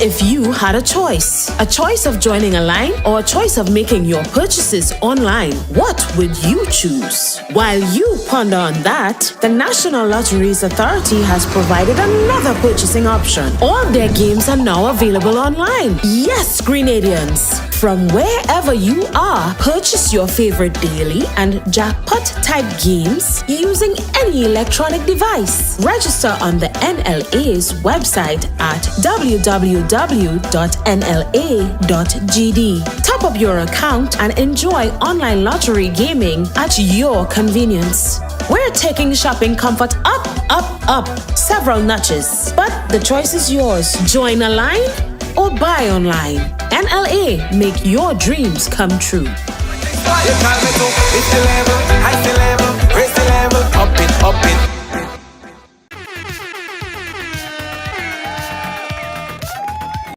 if you had a choice of joining a line or a choice of making your purchases online, what would you choose? While you ponder on that, the National Lotteries Authority has provided another purchasing option. All their games are now available online. Yes, Grenadians! From wherever you are, purchase your favorite daily and jackpot type games using any electronic device. Register on the NLA's website at www.nla.gd. Top up your account and enjoy online lottery gaming at your convenience. We're taking shopping comfort up, up, up several notches. But the choice is yours. Join a line or buy online. NLA, make your dreams come true.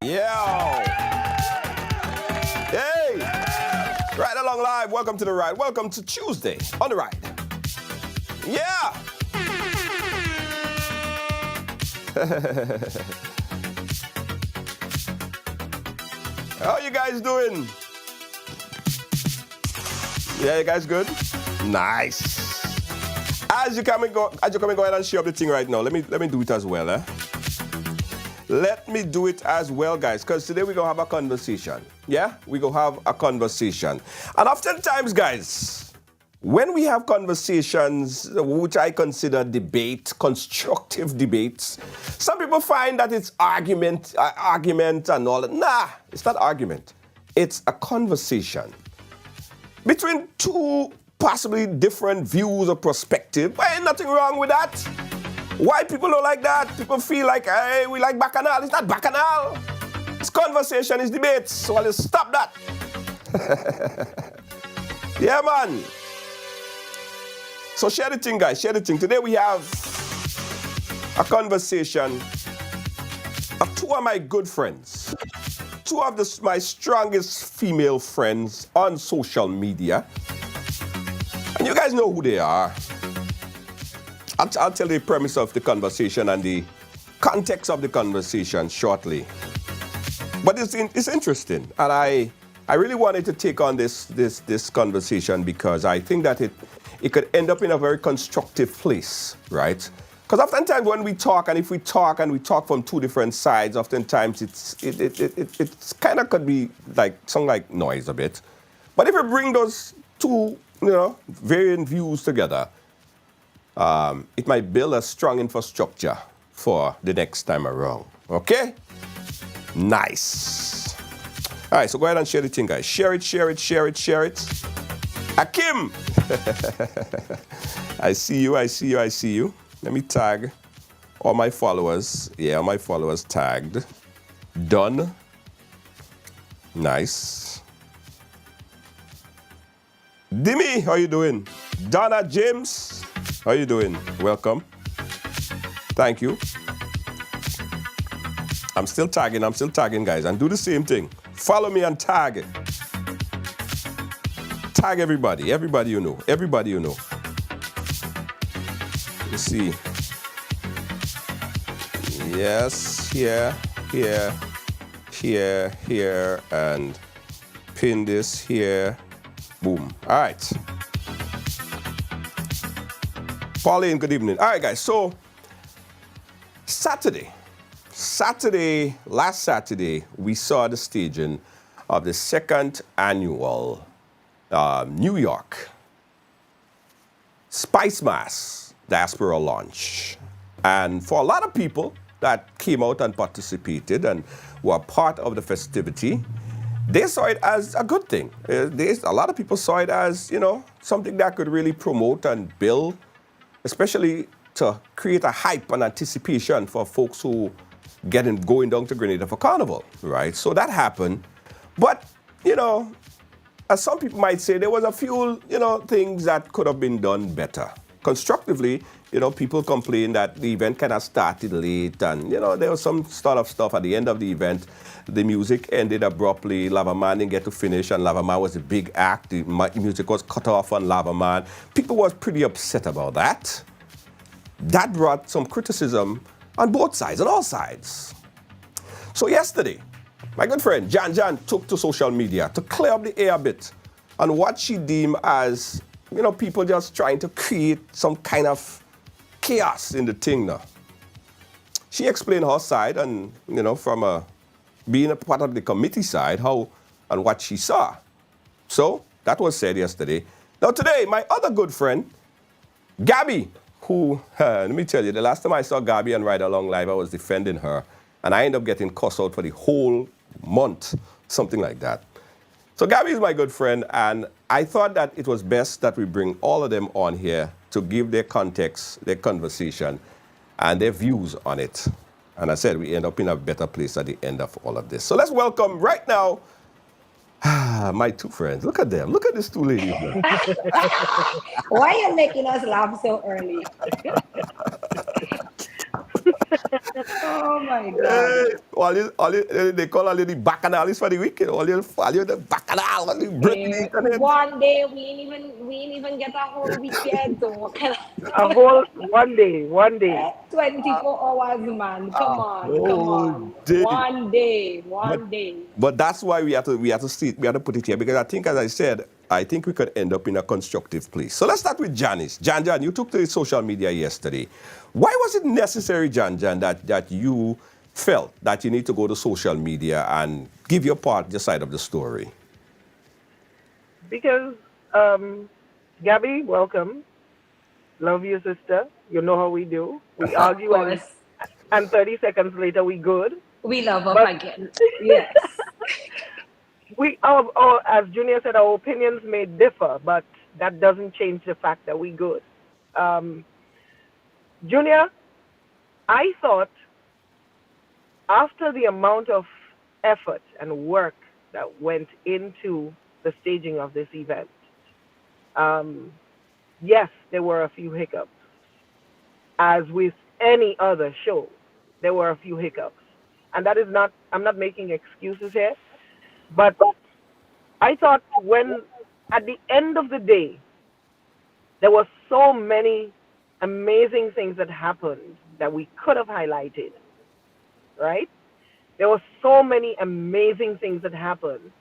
Yeah. Hey. Ride along live. Welcome to the ride. Welcome to Tuesday on the ride. Yeah. How you guys doing? Yeah, you guys good? Nice. As you come and go ahead and share up the thing right now. Let me do it as well, eh? Let me do it as well, guys, because today we're gonna have a conversation. Yeah? We're gonna have a conversation. And oftentimes, guys, when we have conversations, which I consider debate, constructive debates, some people find that it's argument and all that. Nah, it's not argument. It's a conversation between two possibly different views or perspective. Well, ain't nothing wrong with that. Why people don't like that? People feel like, hey, we like bacchanal. It's not bacchanal. It's conversation, it's debate. So I'll just stop that. Yeah, man. So share the thing, guys. Share the thing. Today we have a conversation of two of my good friends. Two of my strongest female friends on social media. And you guys know who they are. I'll tell you the premise of the conversation and the context of the conversation shortly. But it's interesting. And I really wanted to take on this conversation because I think that it could end up in a very constructive place, right? Because oftentimes when we talk, and if we talk from two different sides, oftentimes it's kind of could be like something like noise a bit. But if we bring those two, varying views together, it might build a strong infrastructure for the next time around. Okay? Nice. All right, so go ahead and share the thing, guys. Share it. Akim! I see you. Let me tag all my followers. Yeah, all my followers tagged. Done. Nice. Dimi, how you doing? Donna James, how you doing? Welcome. Thank you. I'm still tagging, guys. And do the same thing. Follow me and tag it. Tag everybody you know. Let's see. Yes, here, and pin this here. Boom. All right. Pauline, good evening. All right, guys. So, last Saturday, we saw the staging of the second annual New York Spicemas diaspora launch. And for a lot of people that came out and participated and were part of the festivity, they saw it as a good thing. A lot of people saw it as, something that could really promote and build, especially to create a hype and anticipation for folks who going down to Grenada for Carnival, right? So that happened. But, as some people might say, there was a few, things that could have been done better. Constructively, people complained that the event kind of started late and, there was some sort of stuff at the end of the event. The music ended abruptly. Lava Man didn't get to finish, and Lava Man was a big act. The music was cut off on Lava Man. People was pretty upset about that. That brought some criticism on both sides, on all sides. So yesterday, my good friend Jan took to social media to clear up the air a bit on what she deemed as, people just trying to create some kind of chaos in the thing now. She explained her side and, from being a part of the committee side, how and what she saw. So that was said yesterday. Now today, my other good friend, Gabby, who, let me tell you, the last time I saw Gabby on Ride Along Live, I was defending her, and I ended up getting cussed out for the whole month, something like that. So Gabby is my good friend, and I thought that it was best that we bring all of them on here to give their context, their conversation, and their views on it. And I said we end up in a better place at the end of all of this. So let's welcome right now my two friends. Look at them. Look at these two ladies. Why are you making us laugh so early? Oh my God. They call all the bacchanals for the weekend. All the bacchanal, all the Britain. One day we ain't even get a whole weekend. So what kind A whole one day. 24 hours, man. Come on. Day. One day. But that's why we have to put it here, because I think, as I said, I think we could end up in a constructive place. So let's start with Janice. Jan, you took to social media yesterday. Why was it necessary, Jan, that you felt that you need to go to social media and give your side of the story? Because, Gabby, welcome. Love you, sister. You know how we do. We argue and 30 seconds later we good. We love up again. Yes. As Junior said, our opinions may differ, but that doesn't change the fact that we good. Junior, I thought after the amount of effort and work that went into the staging of this event, yes, there were a few hiccups. As with any other show, there were a few hiccups. And that is not, I'm not making excuses here, but I thought when, at the end of the day, there were so many amazing things that happened that we could have highlighted, right? There were so many amazing things that happened.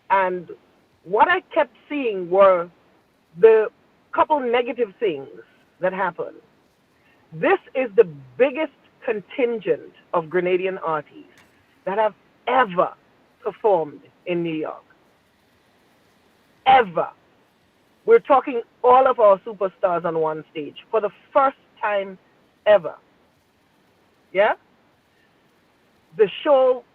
And what I kept seeing were the couple negative things that happened. This is the biggest contingent of Grenadian artists that have ever performed in New York. Ever. We're talking all of our superstars on one stage for the first time ever. Yeah? The show,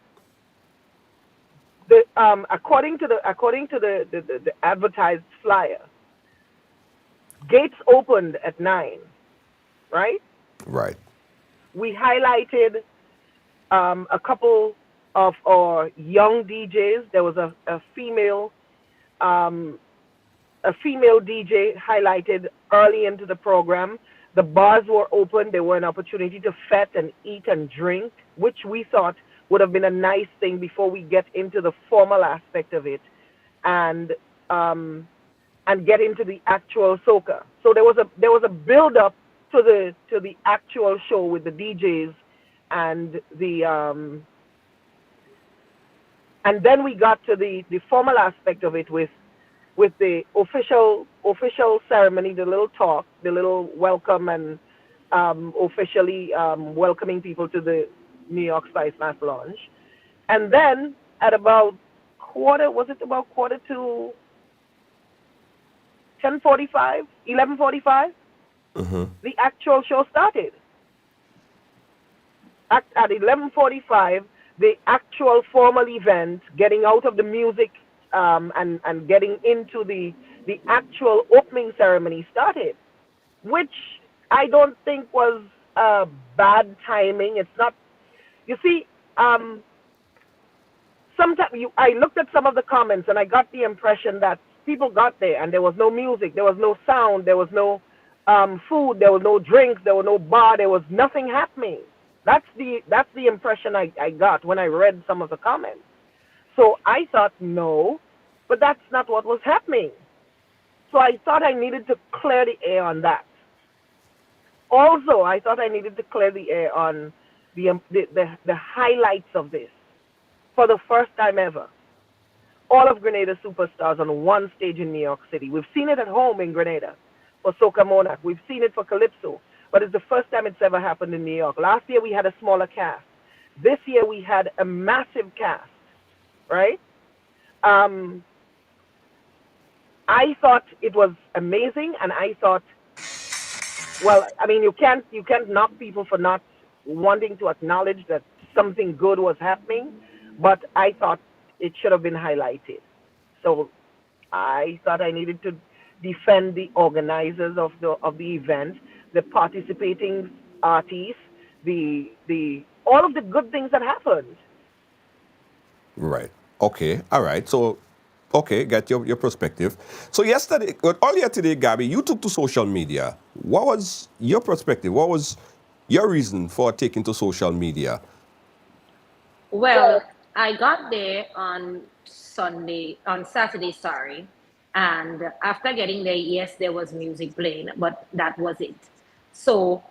according to the advertised flyer, gates opened at 9, right? Right. We highlighted a couple of our young DJs. There was a female DJ highlighted early into the program. The bars were open. There were an opportunity to fet and eat and drink, which we thought would have been a nice thing before we get into the formal aspect of it and get into the actual soca. So there was a build up to the actual show with the DJs and and then we got to the formal aspect of it with the official ceremony, the little talk, the little welcome, and officially welcoming people to the New York Spicemas launch. And then at about quarter to 10:45, 11:45, the actual show started. At 11:45, the actual formal event, getting out of the music and getting into the actual opening ceremony started, which I don't think was bad timing. It's not, you see, sometimes I looked at some of the comments and I got the impression that people got there and there was no music, there was no sound, there was no food, there was no drinks, there was no bar, there was nothing happening. That's the impression I got when I read some of the comments. So I thought, no, but that's not what was happening. So I thought I needed to clear the air on that. Also, I thought I needed to clear the air on the highlights of this. for the first time ever, all of Grenada superstars on one stage in New York City. We've seen it at home in Grenada for Soca Monarch. We've seen it for Calypso, but it's the first time it's ever happened in New York. Last year we had a smaller cast. This year we had a massive cast, right? I thought it was amazing, and I thought, well, I mean, you can't knock people for not wanting to acknowledge that something good was happening, but I thought it should have been highlighted. So I thought I needed to defend the organizers of the event, the participating artists, the all of the good things that happened. Right. Okay. All right. So, okay, get your perspective. So yesterday, earlier today, Gabby, you took to social media. What was your perspective? What was your reason for taking to social media? Well, I got there on Saturday, sorry. And after getting there, yes, there was music playing, but that was it. So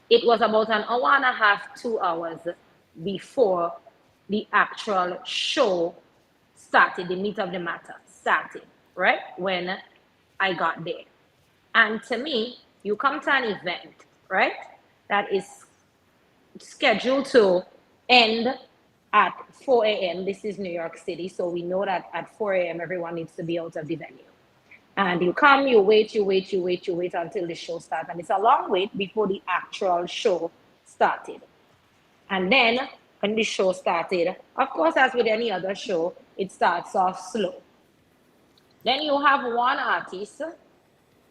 it was about an hour and a half, 2 hours before the actual show started, the meat of the matter started, right? When I got there. And to me, you come to an event, right? That is scheduled to end at 4 a.m. This is New York City, so we know that at 4 a.m. everyone needs to be out of the venue. And you come, you wait until the show starts. And it's a long wait before the actual show started. And then when the show started, of course, as with any other show, it starts off slow. Then you have one artist,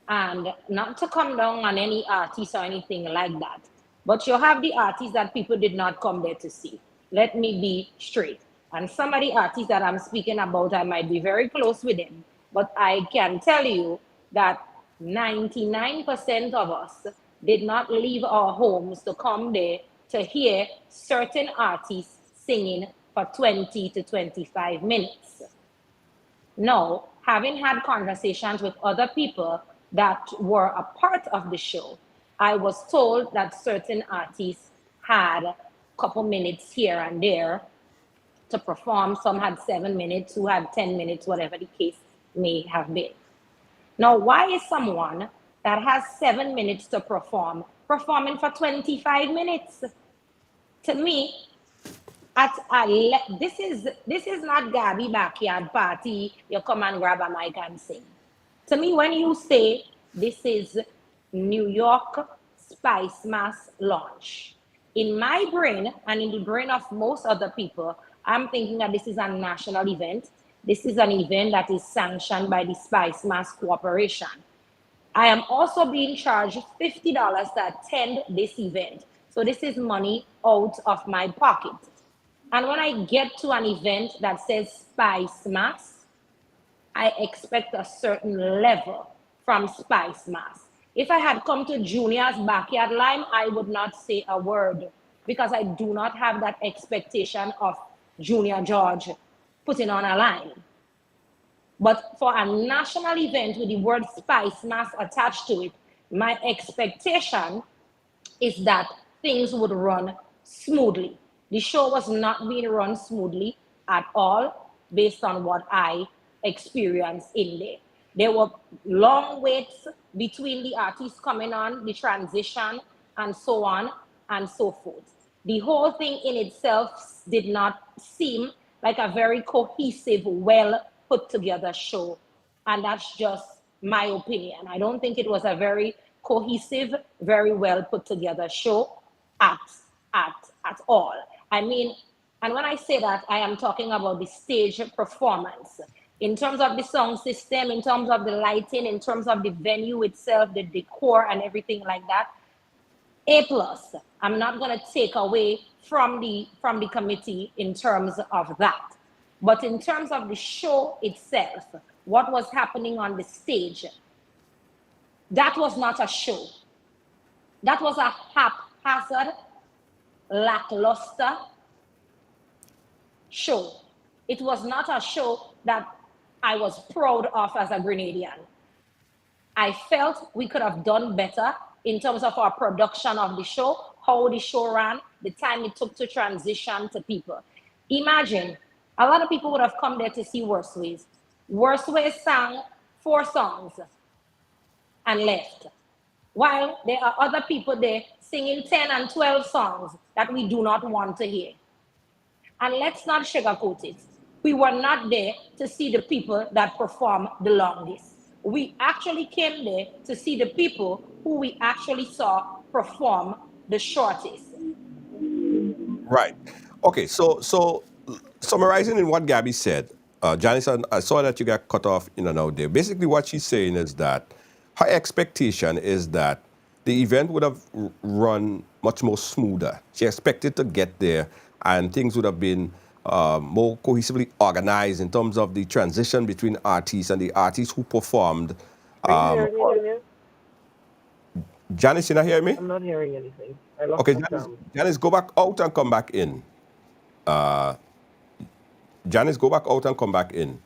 and not to come down on any artist or anything like that, but you have the artists that people did not come there to see. Let me be straight. And some of the artists that I'm speaking about, I might be very close with them, but I can tell you that 99% of us did not leave our homes to come there to hear certain artists singing for 20 to 25 minutes. Now, having had conversations with other people that were a part of the show, I was told that certain artists had a couple minutes here and there to perform. Some had 7 minutes, who had 10 minutes, whatever the case may have been. Now, why is someone that has 7 minutes to perform performing for 25 minutes? To me, this is not Gabby backyard party. You come and grab a mic and sing. To me, when you say this is New York Spicemas launch, in my brain and in the brain of most other people, I'm thinking that this is a national event. This is an event that is sanctioned by the Spicemas Corporation. I am also being charged $50 to attend this event. So this is money out of my pocket. And when I get to an event that says Spicemas, I expect a certain level from Spicemas. If I had come to Junior's backyard line, I would not say a word because I do not have that expectation of Junior George putting on a line. But for a national event with the word Spicemas attached to it, my expectation is that things would run smoothly. The show was not being run smoothly at all based on what I experienced in there. There were long waits between the artists coming on, the transition, and so on and so forth. The whole thing in itself did not seem like a very cohesive, well put together show. And that's just my opinion. I don't think it was a very cohesive, very well put together show at all. I mean, and when I say that, I am talking about the stage performance. In terms of the sound system, in terms of the lighting, in terms of the venue itself, the decor and everything like that, A plus. I'm not gonna take away from the committee in terms of that. But in terms of the show itself, what was happening on the stage, that was not a show. That was a haphazard, lackluster show. It was not a show that I was proud of as a Grenadian. I felt we could have done better in terms of our production of the show, how the show ran, the time it took to transition to people. Imagine, a lot of people would have come there to see Worst Ways. Worst Ways sang 4 songs and left. While there are other people there singing 10 and 12 songs that we do not want to hear. And let's not sugarcoat it. We were not there to see the people that perform the longest. We actually came there to see the people who we actually saw perform the shortest. Right. Okay. So summarizing in what Gabby said, Janice, I saw that you got cut off in and out there. Basically, what she's saying is that her expectation is that the event would have run much more smoother. She expected to get there, and things would have been more cohesively organized in terms of the transition between artists and the artists who performed. Are you hearing me, Junior? Janice, you not hear me? I'm not hearing anything. I lost Okay, my Janice, sound. Janice, go back out and come back in. Janice, go back out and come back in.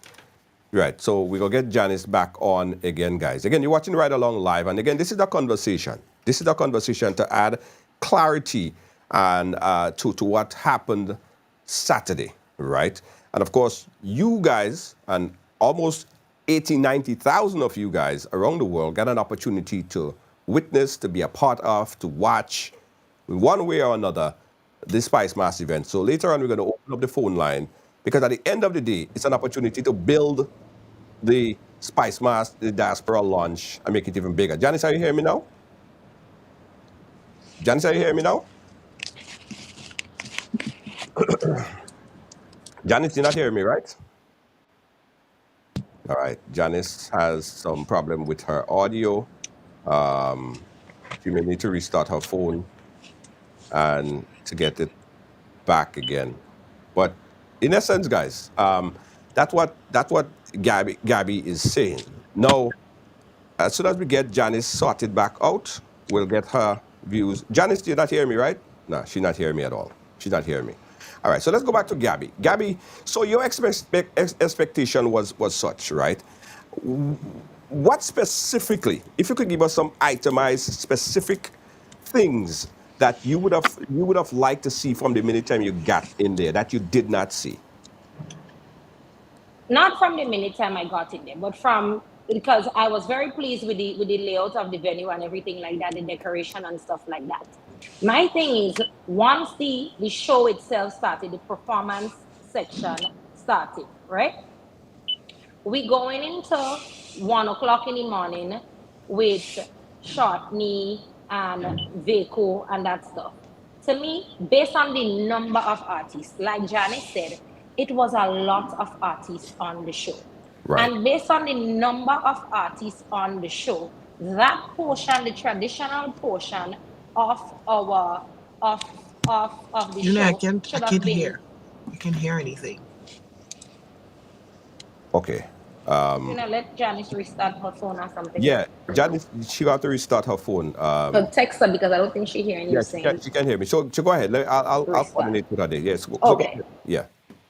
Right, so we're going to get Janice back on again, guys. Again, you're watching Right Along Live, and again, this is the conversation. This is the conversation to add clarity and to what happened Saturday, right? And of course, you guys, and almost 80, 90,000 of you guys around the world got an opportunity to witness, to be a part of, to watch, in one way or another, this Spice Mass event. So later on, we're going to open up the phone line, because at the end of the day, it's an opportunity to build the Spice Mass, the diaspora launch, and make it even bigger. Janice, are you hearing me now? Janice, are you hearing me now? Janice, you're not hearing me, right? All right. Janice has some problem with her audio. She may need to restart her phone and to get it back again. But in essence, guys, that's what Gabby is saying. Now, as soon as we get Janice sorted back out, we'll get her views. Janice, you're not hearing me, right? No, she's not hearing me at all. She's not hearing me. All right, so let's go back to Gabby. Gabby, so your expectation was such, right? What specifically, if you could give us some itemized specific things that you would have liked to see from the minute time you got in there that you did not see? Not from the minute time I got in there, but from, because I was very pleased with the layout of the venue and everything like that, the decoration and stuff like that. My thing is, once the show itself started, the performance section started, right? We going into 1 o'clock in the morning with Shortney and Vaco and that stuff. To me, based on the number of artists, like Janice said, it was a lot of artists on the show. Right. And based on the number of artists on the show, that portion, the traditional portion of our of the You know, I show can't. I should have can't been. hear. I can't hear anything. Okay. Let Janice restart her phone or something. Yeah, Janice, she got to restart her phone. So text her because I don't think she's hearing you Yeah, saying she can hear me. So go ahead. I'll restart. coordinate with her there. Yes. So go Okay. ahead. Yeah.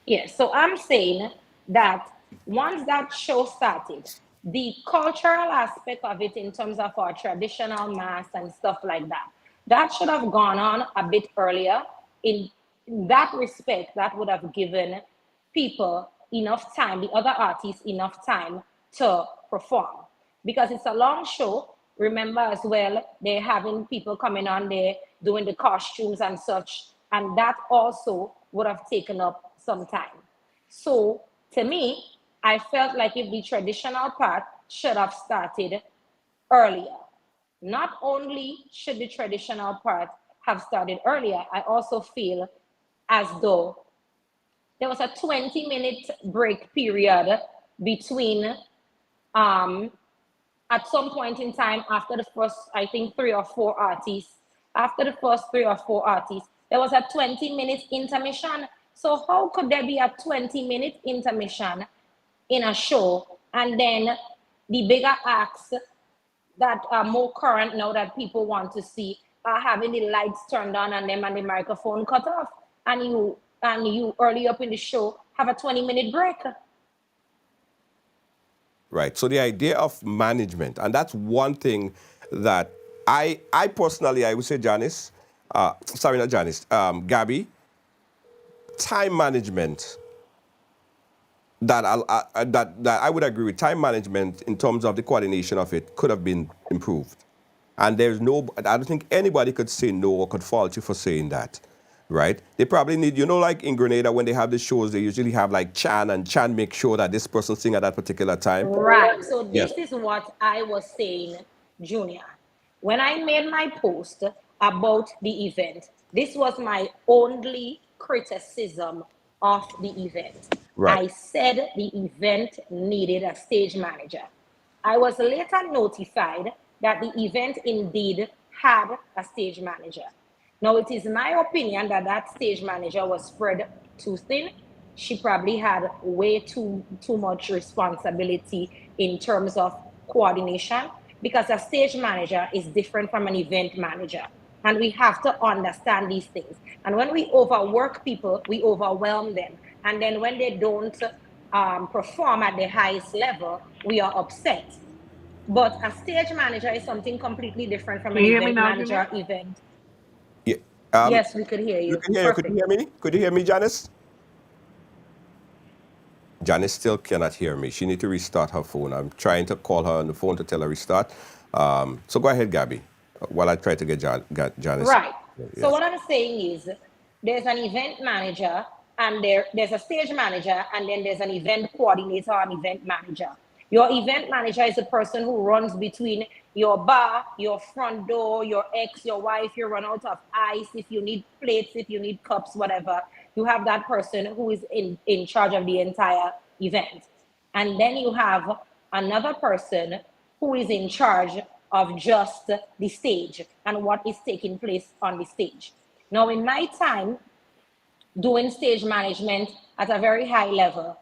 Yeah, so I'm saying that once that show started, the cultural aspect of it in terms of our traditional mass and stuff like that, that should have gone on a bit earlier. In that respect, that would have given people enough time, the other artists enough time to perform. Because it's a long show. Remember as well, they're having people coming on there doing the costumes and such. And that also would have taken up some time. So to me, I felt like if the traditional part should have started earlier. Not only should the traditional part have started earlier, I also feel as though there was a 20-minute break period between at some point in time after the first, I think, 3 or 4 artists, after the first 3 or 4 artists, there was a 20-minute intermission. So how could there be a 20-minute intermission in a show and then the bigger acts that are more current now that people want to see are having the lights turned on and them and the microphone cut off, and you early up in the show have a 20-minute break? Right. So the idea of management, and that's one thing that I personally, I would say, Janice, sorry, not Janice, Gabby, time management that I would agree with. Time management in terms of the coordination of it could have been improved. And there's no, I don't think anybody could say no or could fault you for saying that, right? They probably need, like in Grenada, when they have the shows, they usually have like Chan, and Chan make sure that this person sing at that particular time. Right. So Yes. this is what I was saying, Junior. When I made my post about the event, this was my only criticism of the event. Right. I said the event needed a stage manager. I was later notified that the event indeed had a stage manager. Now, it is my opinion that that stage manager was spread too thin. She probably had way too much responsibility in terms of coordination, because a stage manager is different from an event manager. And we have to understand these things. And when we overwork people, we overwhelm them. And then when they don't perform at the highest level, we are upset. But a stage manager is something completely different from Can an you hear me event now, manager Junior? event. Yeah. Um, Yes, we could hear you you. can hear you. Could you Perfect. hear me? Could you hear me, Janice? Janice still cannot hear me. She need to restart her phone. I'm trying to call her on the phone to tell her restart. So go ahead, Gabby, while I try to get Janice. Right. So Yes. what I'm saying is there's an event manager, and there's a stage manager, and then there's an event coordinator or an event manager. Your event manager is the person who runs between your bar, your front door, your ex, your wife. You run out of ice, if you need plates, if you need cups, whatever. You have that person who is in charge of the entire event. And then you have another person who is in charge of just the stage and what is taking place on the stage. Now, in my time doing stage management at a very high level,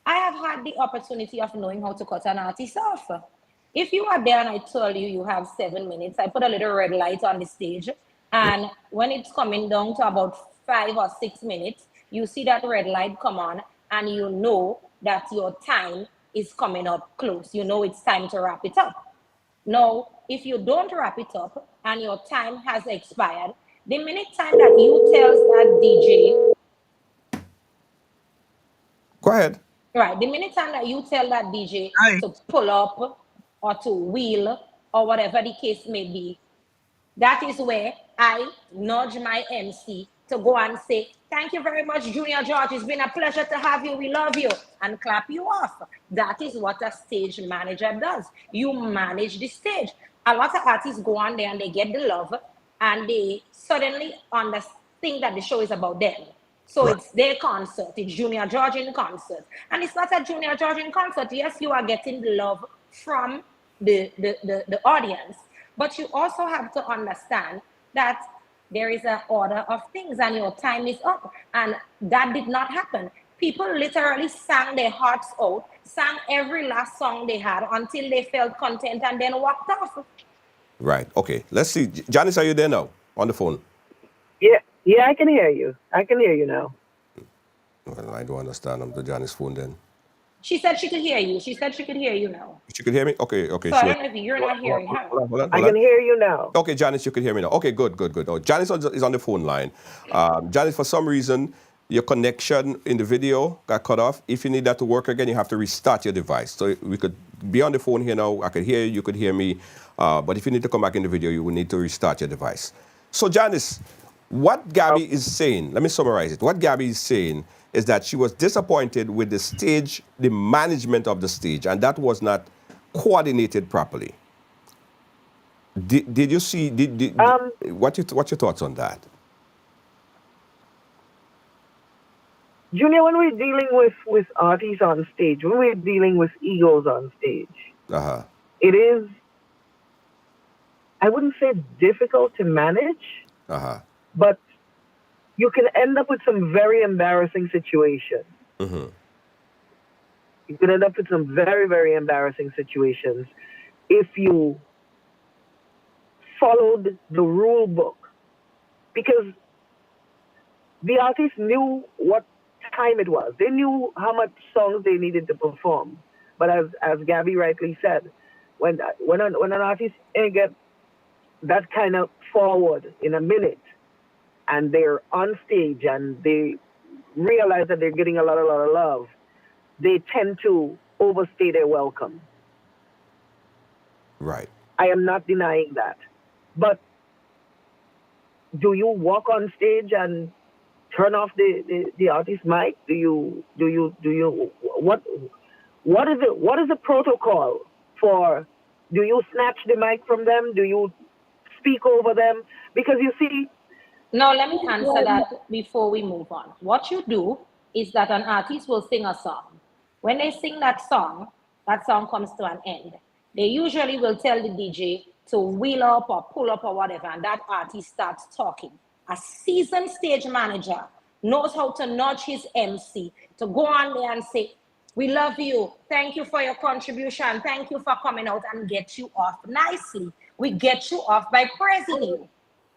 I have had the opportunity of knowing how to cut an artist off. If you are there and I tell you you have 7 minutes, I put a little red light on the stage. And when it's coming down to about 5 or 6 minutes, you see that red light come on, and you know that your time is coming up close. You know it's time to wrap it up. Now, if you don't wrap it up and your time has expired, the minute time that you tells that DJ, Go ahead. right, the minute time that you tell that DJ Hi. to pull up or to wheel or whatever the case may be, that is where I nudge my MC to go and say, "Thank you very much, Junior George. It's been a pleasure to have you. We love you," and clap you off. That is what a stage manager does. You manage the stage. A lot of artists go on there and they get the love, and they suddenly think that the show is about them. So Right. it's their concert, it's Junior George in concert. And it's not a Junior George in concert. Yes, you are getting the love from the audience, but you also have to understand that there is an order of things and your time is up. And that did not happen. People literally sang their hearts out, sang every last song they had until they felt content and then walked off. Right. Okay. Let's see. Janice, are you there now on the phone? Yeah, I can hear you. I can hear you now. Well, I don't understand. I'm the Janice phone then. She said she could hear you. She said she could hear you now. She could hear me? Okay. Okay. So I Sure. don't know if you're not hearing her. I can hear you now. Okay, Janice, you can hear me now. Okay, good. Oh, Janice is on the phone line. Janice, for some reason, your connection in the video got cut off. If you need that to work again, you have to restart your device. So we could be on the phone here now. I could hear you, you could hear me. But if you need to come back in the video, you will need to restart your device. So, Janice, what Gabby is saying, let me summarize it. What Gabby is saying is that she was disappointed with the stage, the management of the stage, and that was not coordinated properly. Did you see? What's your thoughts on that? Junior, when we're dealing with artists on stage, when we're dealing with egos on stage, it is, I wouldn't say difficult to manage, but you can end up with some very embarrassing situations. You can end up with some very, very embarrassing situations if you followed the rule book, because the artist knew what time it was. They knew how much songs they needed to perform. But as Gabby rightly said, when an artist ain't get that kind of forward in a minute, and they're on stage and they realize that they're getting a lot of love, they tend to overstay their welcome. Right. I am not denying that. But do you walk on stage and turn off the artist mic? What is the protocol for, do you snatch the mic from them? Do you speak over them? Because you see, No, let me answer that before we move on. What you do is that an artist will sing a song. When they sing that song comes to an end. They usually will tell the DJ to wheel up or pull up or whatever, and that artist starts talking. A seasoned stage manager knows how to nudge his MC to go on there and say, we love you. Thank you for your contribution. Thank you for coming out, and get you off nicely. We get you off by praising you.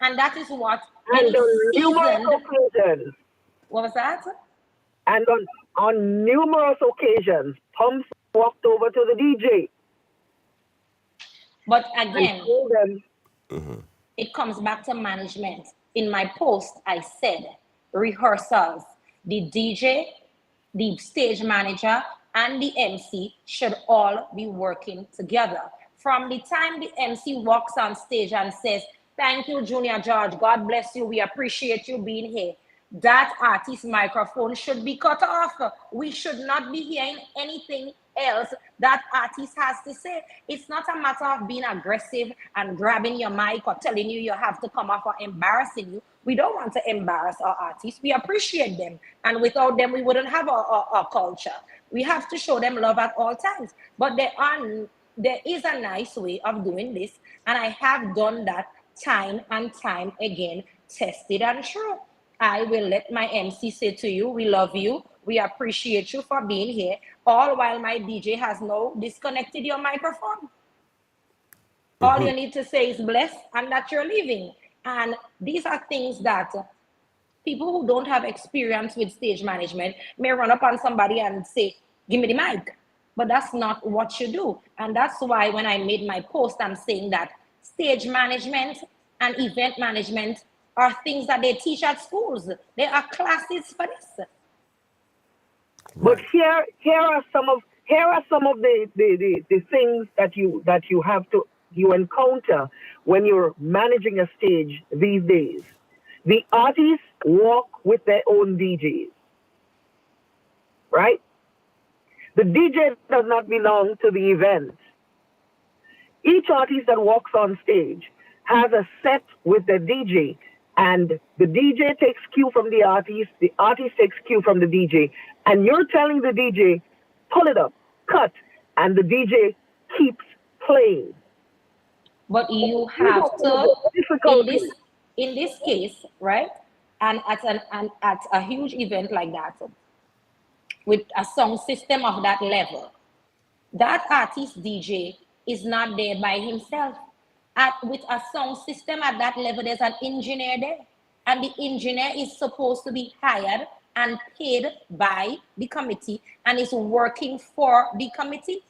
And that is what and any on numerous seasoned, occasions, what was that? and on numerous occasions, Pumps walked over to the DJ But and again, told them, it comes back to management. In my post, I said rehearsals. The DJ, the stage manager, and the MC should all be working together. From the time the MC walks on stage and says, thank you, Junior George, God bless you, we appreciate you being here, that artist's microphone should be cut off. We should not be hearing anything else that artist has to say. It's not a matter of being aggressive and grabbing your mic or telling you have to come off or embarrassing you. We don't want to embarrass our artists. We appreciate them. And without them, we wouldn't have a culture. We have to show them love at all times. But there is a nice way of doing this. And I have done that time and time again, tested and true. I will let my MC say to you, we love you, we appreciate you for being here, all while my DJ has now disconnected your microphone. All you need to say is bless and that you're leaving. And these are things that people who don't have experience with stage management may run up on somebody and say, give me the mic. But that's not what you do. And that's why when I made my post, I'm saying that stage management and event management are things that they teach at schools. There are classes for this. but here are some of the things that you encounter when you're managing a stage these days. The artists walk with their own DJs, right? The DJ does not belong to the event. Each artist that walks on stage has a set with the DJ, and the DJ takes cue from the artist takes cue from the DJ, and you're telling the DJ, pull it up, cut, and the DJ keeps playing. But you have to, in this case, right? And at a huge event like that, with a song system of that level, that artist DJ is not there by himself. With a sound system at that level, there's an engineer there. And the engineer is supposed to be hired and paid by the committee and is working for the committee.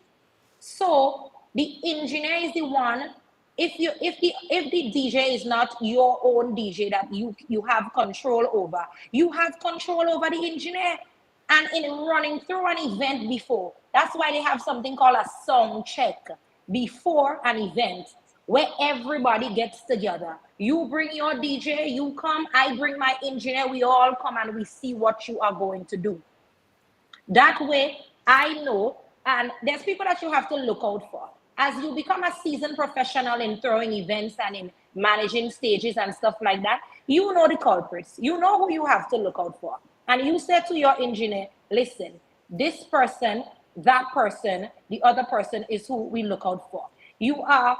So the engineer is the one. If the DJ is not your own DJ that you have control over, you have control over the engineer. And in running through an event before, that's why they have something called a sound check before an event, where everybody gets together. You bring your DJ, you come, I bring my engineer, we all come and we see what you are going to do. That way, I know, and there's people that you have to look out for. As you become a seasoned professional in throwing events and in managing stages and stuff like that, you know the culprits. You know who you have to look out for. And you say to your engineer, listen, this person, that person, the other person is who we look out for. You are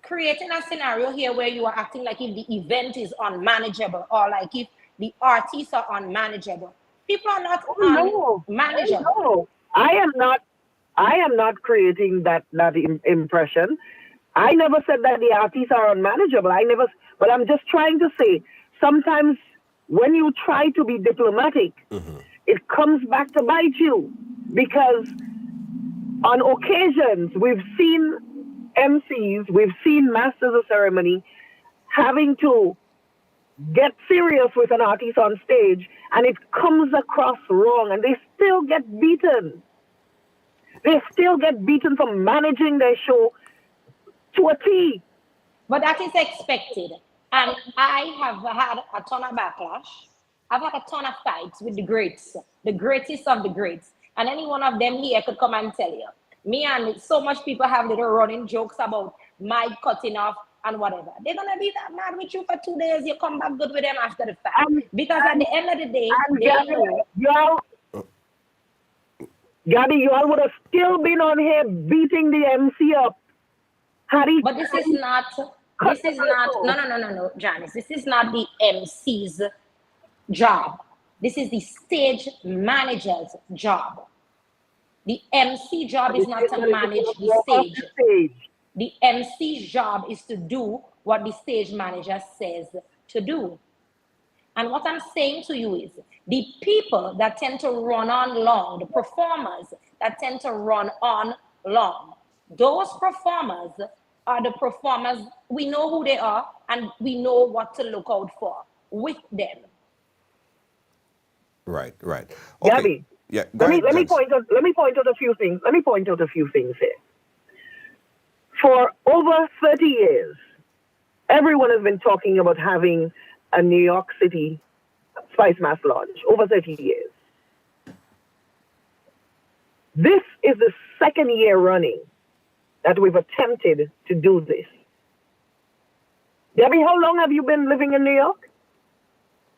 creating a scenario here where you are acting like if the event is unmanageable or like if the artists are unmanageable. People are not unmanageable. No, I am not creating that impression. I never said that the artists are unmanageable. But I'm just trying to say, sometimes when you try to be diplomatic, it comes back to bite you. Because on occasions, we've seen MCs, we've seen masters of ceremony having to get serious with an artist on stage and it comes across wrong and they still get beaten. They still get beaten for managing their show to a T. But that is expected. And I have had a ton of backlash. I've had a ton of fights with the greats, the greatest of the greats. And any one of them here could come and tell you. Me and so much people have little running jokes about my cutting off and whatever. They're gonna be that mad with you for 2 days. You come back good with them after the fact. And, Because at the end of the day, and they know. Gabby, y'all would have still been on here beating the MC up. But this is not, no, Janice. This is not the MC's job. This is the stage manager's job. The MC job is not to manage the stage. The MC's job is to do what the stage manager says to do. And what I'm saying to you is the people that tend to run on long, the performers that tend to run on long, those performers are the performers, we know who they are and we know what to look out for with them. Right. Okay. Gabby, Yeah. let me point out a few things. Let me point out a few things here. For over 30 years, everyone has been talking about having a New York City Spicemas launch. Over 30 years. This is the second year running that we've attempted to do this. Gabby, how long have you been living in New York?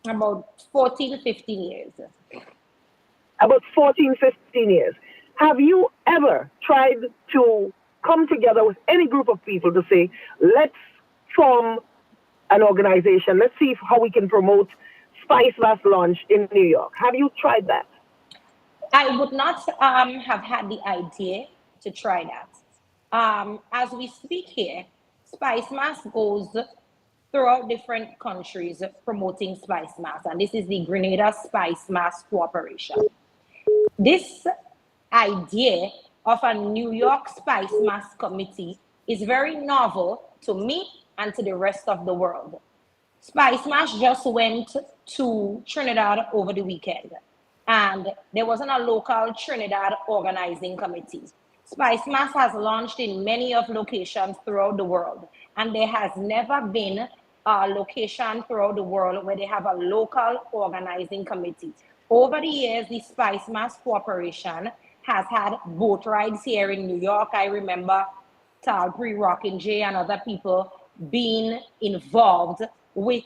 About 14, 15 years. About 14, 15 years. Have you ever tried to come together with any group of people to say, let's form an organization, let's see how we can promote Spicemas launch in New York? Have you tried that? I would not have had the idea to try that. As we speak here, Spicemas goes throughout different countries promoting Spicemas, and this is the Grenada Spicemas Corporation. This idea of a New York Spicemas committee is very novel to me and to the rest of the world. Spicemas just went to Trinidad over the weekend, and there wasn't a local Trinidad organizing committee. Spicemas has launched in many of locations throughout the world, and there has never been a location throughout the world where they have a local organizing committee. Over the years, the Spicemas Corporation has had boat rides here in New York. I remember Talbury, Rockin' J, and other people being involved with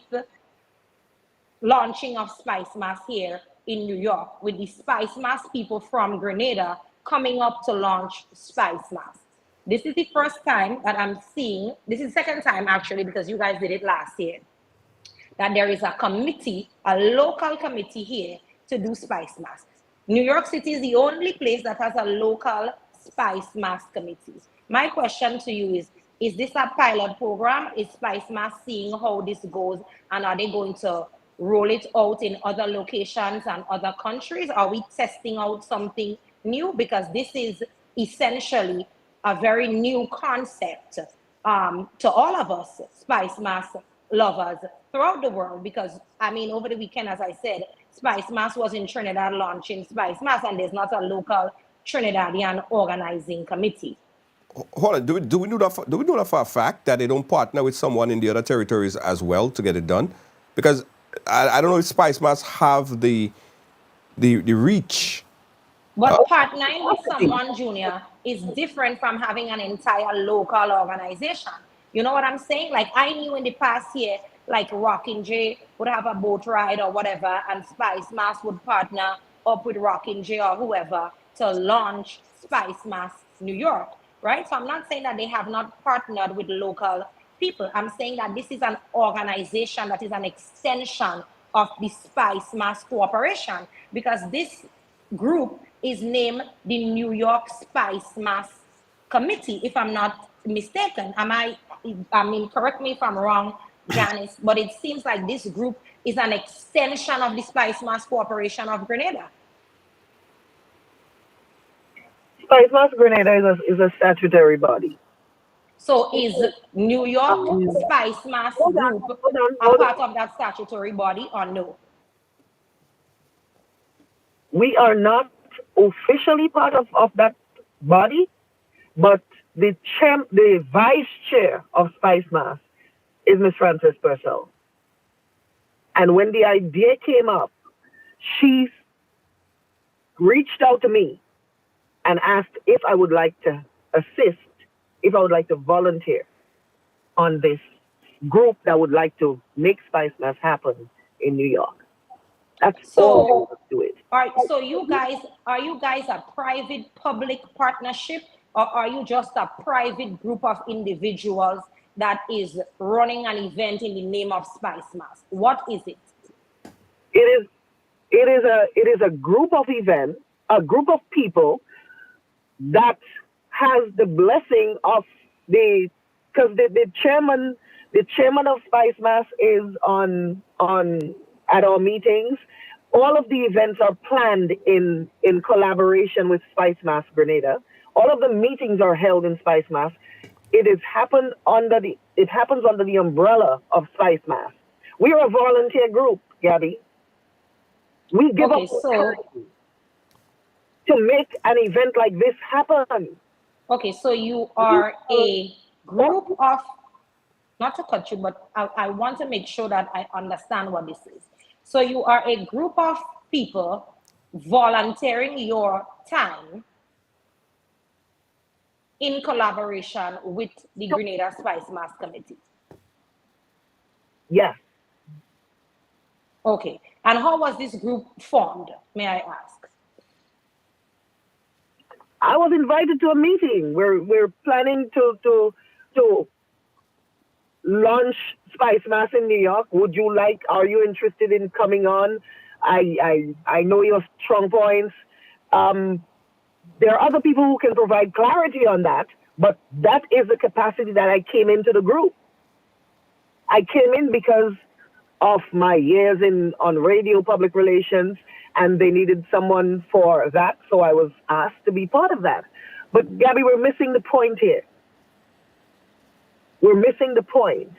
launching of Spicemas here in New York, with the Spicemas people from Grenada coming up to launch Spicemas. This is the first time that I'm seeing, this is the second time actually, because you guys did it last year, that there is a committee, a local committee here to do Spicemas. New York City is the only place that has a local Spicemas committee. My question to you is this a pilot program? Is Spicemas seeing how this goes, and are they going to roll it out in other locations and other countries? Are we testing out something new? Because this is essentially a very new concept to all of us Spicemas lovers throughout the world. Because I mean, over the weekend, as I said, Spicemas was in Trinidad launching Spicemas, and there's not a local Trinidadian organizing committee. Hold on. Do we know that for a fact that they don't partner with someone in the other territories as well to get it done? Because I don't know if Spicemas have the reach. But partnering with someone, Junior, is different from having an entire local organization. You know what I'm saying? Like, I knew in the past year, like Rockin' J would have a boat ride or whatever, and Spicemas would partner up with Rockin' J or whoever to launch Spicemas New York, right? So I'm not saying that they have not partnered with local people. I'm saying that this is an organization that is an extension of the Spicemas Corporation, because this group is named the New York Spicemas Committee, if I'm not mistaken. I mean, correct me if I'm wrong, Janice, but it seems like this group is an extension of the Spicemas Corporation of Grenada. Spicemas Grenada is a statutory body. So is New York Um, Spicemas hold on, Group hold on, a hold part on. of that statutory body or no? We are not officially part of that body, but the vice chair of Spicemas is Miss Frances Purcell. And when the idea came up, she reached out to me and asked if I would like to assist, if I would like to volunteer on this group that would like to make Spicemas happen in New York. That's all there So was to it. so you guys, are you guys a private public partnership, or are you just a private group of individuals that is running an event in the name of Spicemas? What is it? It is it is a group of events, a group of people that has the blessing of the because the chairman of Spicemas is on at our meetings. All of the events are planned in collaboration with Spicemas Grenada. All of the meetings are held in Spicemas. It happens under the umbrella of Spicemas. We are a volunteer group, Gabby. We give up Okay, so time to make an event like this happen. okay, so you We are a are group of, not to cut you, but I want to make sure that I understand what this is. So you are a group of people volunteering your time in collaboration with the Grenada Spice Mass Committee. Yes. Okay. And how was this group formed, may I ask? I was invited to a meeting. We're planning to launch Spice Mass in New York. Are you interested in coming on? I know your strong points. Um, there are other people who can provide clarity on that, but that is the capacity that I came into the group. I came in because of my years on radio public relations, and they needed someone for that, so I was asked to be part of that. But Gabby, we're missing the point here. We're missing the point.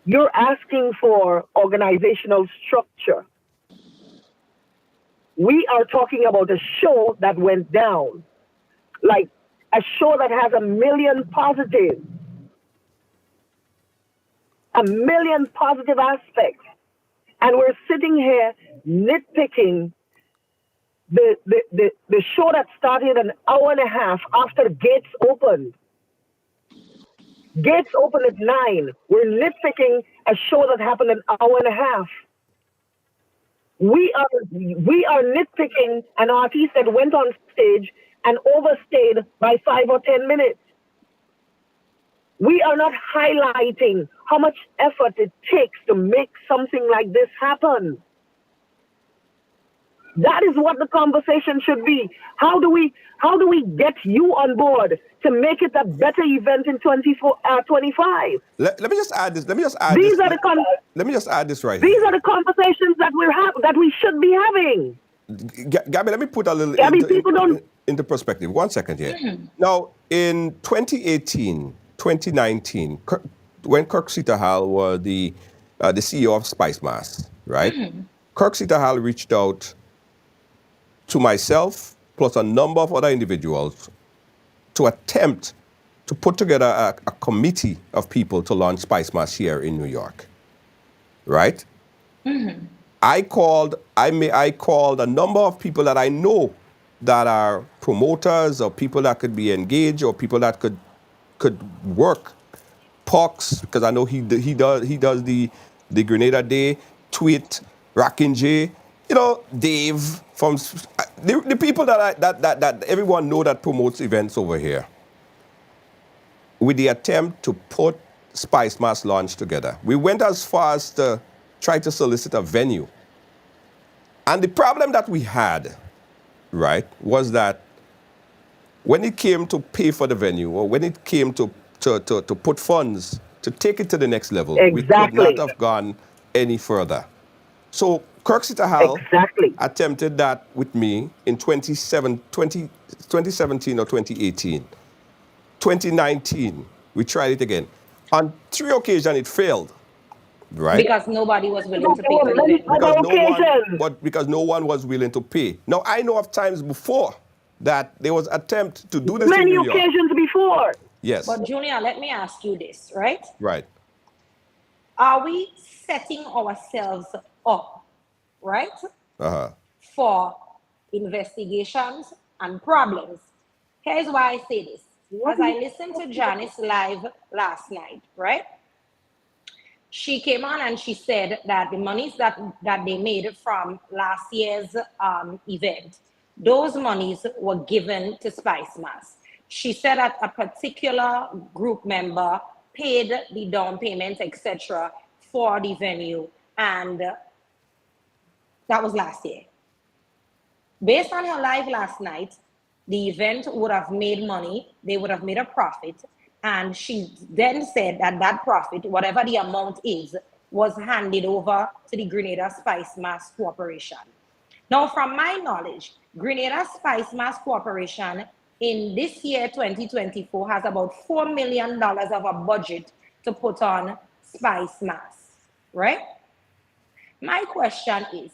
You're asking for organizational structure. We are talking about a show that went down, like a show that has a million positive aspects. And we're sitting here nitpicking the show that started an hour and a half after gates opened. Gates opened at 9. We're nitpicking a show that happened an hour and a half. We are nitpicking an artist that went on stage and overstayed by 5 or 10 minutes. We are not highlighting how much effort it takes to make something like this happen. That is what the conversation should be. How do we get you on board to make it a better event in 25? Let me just add this. Let me just add These this. are the Let me just add this right these here. are the conversations that we should be having. Gabby, let me put a little Gabby, people don't. into perspective. 1 second here. Now, in 2018, 2019, when Kirk Hall was the CEO of Spicemas, right? Kirk Hall reached out to myself plus a number of other individuals to attempt to put together a committee of people to launch Spicemas here in New York, right? I called a number of people that I know that are promoters or people that could be engaged or people that could work. Pox, because I know he does the Grenada Day, Tweet, Rockin' J, Dave from the people that everyone know that promotes events over here. With the attempt to put Spicemas launch together, we went as far as to try to solicit a venue. And the problem that we had, right, was that when it came to pay for the venue or when it came to put funds to take it to the next level, we could not Exactly. have gone any further. So Kirk Hall Exactly. attempted that with me in 2017 or 2018. 2019, We tried it again. On 3 occasions, it failed, right? Because nobody was willing to There pay were for the many venue. other occasions. Because no one was willing to pay. Now I know of times before that there was attempt to do this in Many New York. occasions before. Yes. But Junior, let me ask you this, right? Right. Are we setting ourselves up, right, for investigations and problems? Here's why I say this. As I listened to Janice live last night, right? She came on and she said that the monies that they made from last year's event, those monies were given to Spicemas. She said that a particular group member paid the down payment, etc., for the venue, and that was last year. Based on her live last night, the event would have made money, they would have made a profit, and she then said that that profit, whatever the amount is, was handed over to the Grenada Spicemas Corporation. Now, from my knowledge, Grenada Spicemas Corporation in this year, 2024, has about $4 million of a budget to put on Spicemas, right? My question is,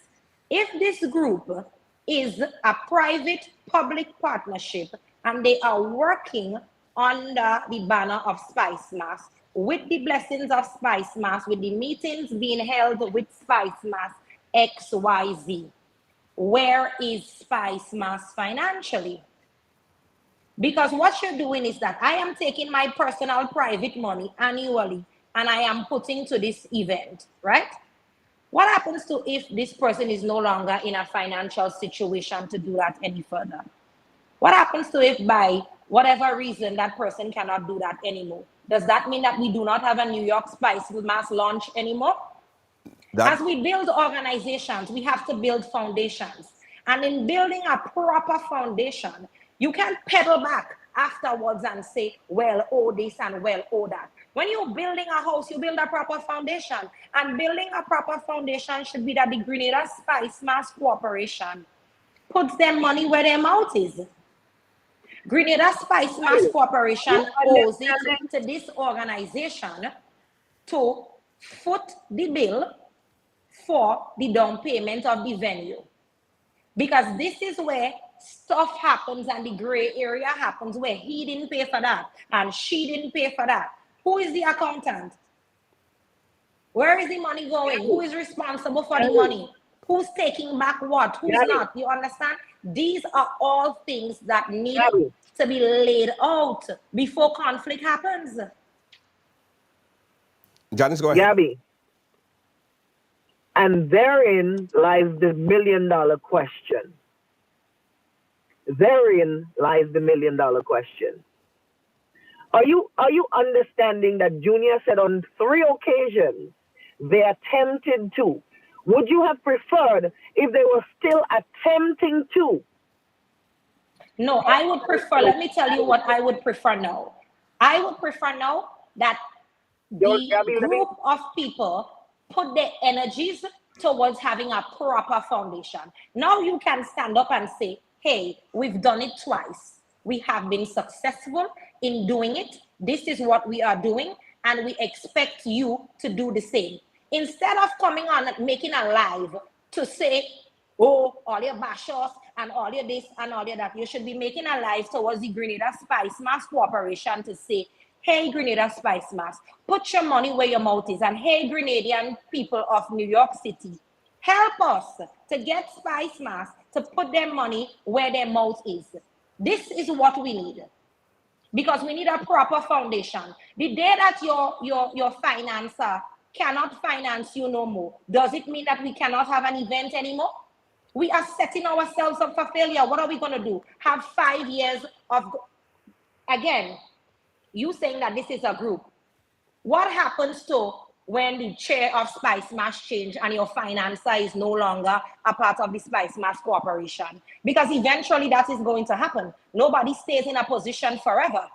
if this group is a private public partnership and they are working under the banner of Spicemas, with the blessings of Spicemas, with the meetings being held with Spicemas XYZ, where is Spicemas financially? Because what you're doing is that I am taking my personal private money annually and I am putting to this event, right? What happens to if this person is no longer in a financial situation to do that any further? What happens to if by whatever reason that person cannot do that anymore? Does that mean that we do not have a New York Spicemas launch anymore? As we build organizations, we have to build foundations. And in building a proper foundation, you can't pedal back afterwards and say, well, oh this and well, oh that. When you're building a house, you build a proper foundation. And building a proper foundation should be that the Grenada Spicemas Corporation puts their money where their mouth is. Grenada Spicemas Corporation owes it to this organization to foot the bill for the down payment of the venue. Because this is where stuff happens and the gray area happens, where he didn't pay for that and she didn't pay for that. Who is the accountant? Where is the money going? Who is responsible for the money? Who's taking back what? Who's not? You understand? These are all things that need to be laid out before conflict happens. Janice, go ahead. Gabby. And therein lies the $1 million question. Therein lies the $1 million question. Are you understanding that Junior said on 3 occasions they attempted to? Would you have preferred if they were still attempting to? No, I would prefer, let me tell you what I would prefer now. I would prefer now that the group of people put their energies towards having a proper foundation. Now you can stand up and say, hey, we've done it twice. We have been successful in doing it. This is what we are doing, and we expect you to do the same. Instead of coming on and making a live to say, oh, all your bashers and all your this and all your that, you should be making a live towards the Grenada Spicemas Corporation to say, hey, Grenada Spicemas, put your money where your mouth is. And hey, Grenadian people of New York City, help us to get Spicemas to put their money where their mouth is. This is what we need. Because we need a proper foundation. The day that your financer cannot finance you no more, does it mean that we cannot have an event anymore? We are setting ourselves up for failure. What are we going to do? Have 5 years of, again, you saying that this is a group. What happens to when the chair of Spicemas change and your financer is no longer a part of the Spicemas Corporation? Because eventually that is going to happen. Nobody stays in a position forever.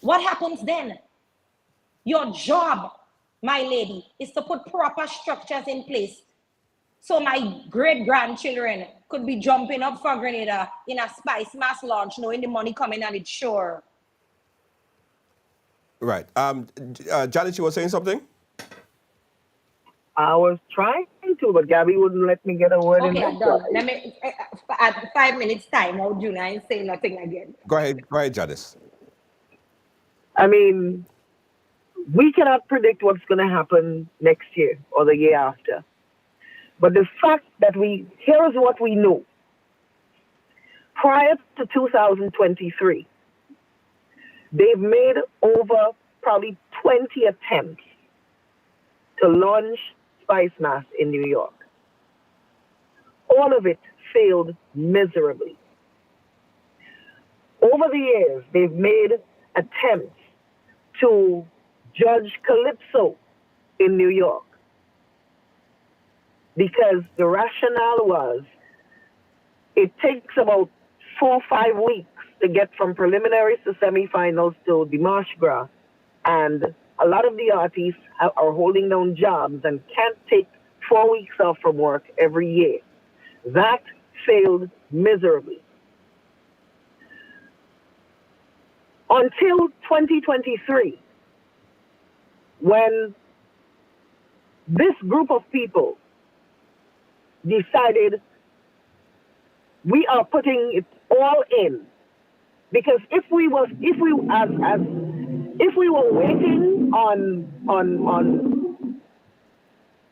What happens then? Your job, my lady, is to put proper structures in place so my great-grandchildren could be jumping up for Grenada in a Spicemas launch, knowing the money coming and it's sure. Right. Janice, you were saying something? I was trying to, but Gabby wouldn't let me get a word in Okay, I'm done. edgewise. Let me at 5 minutes time. I'll do and say nothing again. Go ahead. Go ahead, Janice. I mean, we cannot predict what's going to happen next year or the year after. But the fact that here's what we know. Prior to 2023, they've made over probably 20 attempts to launch Spicemas in New York. All of it failed miserably. Over the years, they've made attempts to judge Calypso in New York because the rationale was it takes about 4 or 5 weeks to get from preliminaries to semifinals to the March Gras, and a lot of the artists are holding down jobs and can't take 4 weeks off from work every year. That failed miserably. Until 2023, when this group of people decided we are putting it all in, because if we were waiting on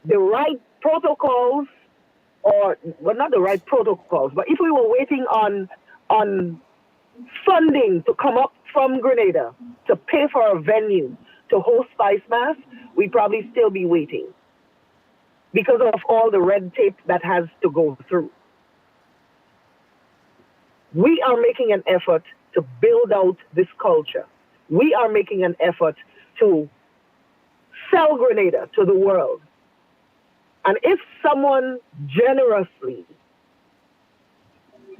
the right protocols, or well, not the right protocols, but if we were waiting on funding to come up from Grenada to pay for a venue to host Spicemas, we'd probably still be waiting because of all the red tape that has to go through. We are making an effort to build out this culture. We are making an effort to sell Grenada to the world. And if someone generously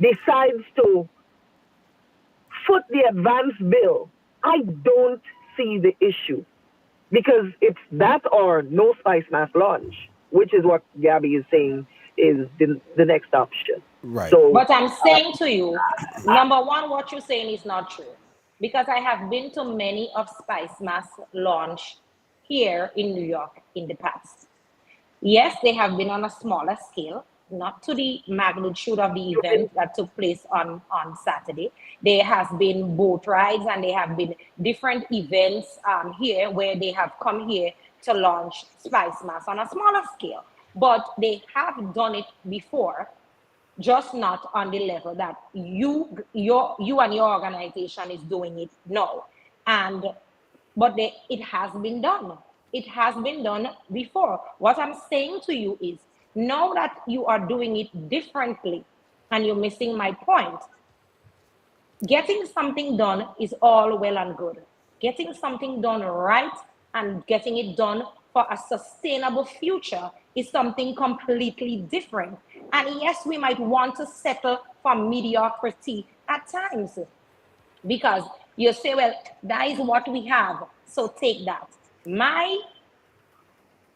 decides to foot the advance bill, I don't see the issue, because it's that or no Spicemas launch, which is what Gabby is saying is the next option. Right. So, But I'm saying to you, number one, what you're saying is not true. Because I have been to many of Spicemas launch here in New York in the past. Yes, they have been on a smaller scale, not to the magnitude of the event that took place on Saturday. There has been boat rides and there have been different events here where they have come here to launch Spicemas on a smaller scale. But they have done it before, just not on the level that you and your organization is doing it now. And but it has been done. It has been done before. What I'm saying to you is, now that you are doing it differently, and you're missing my point, getting something done is all well and good. Getting something done right and getting it done for a sustainable future is something completely different. And yes, we might want to settle for mediocrity at times, because you say, well, that is what we have, so take that. My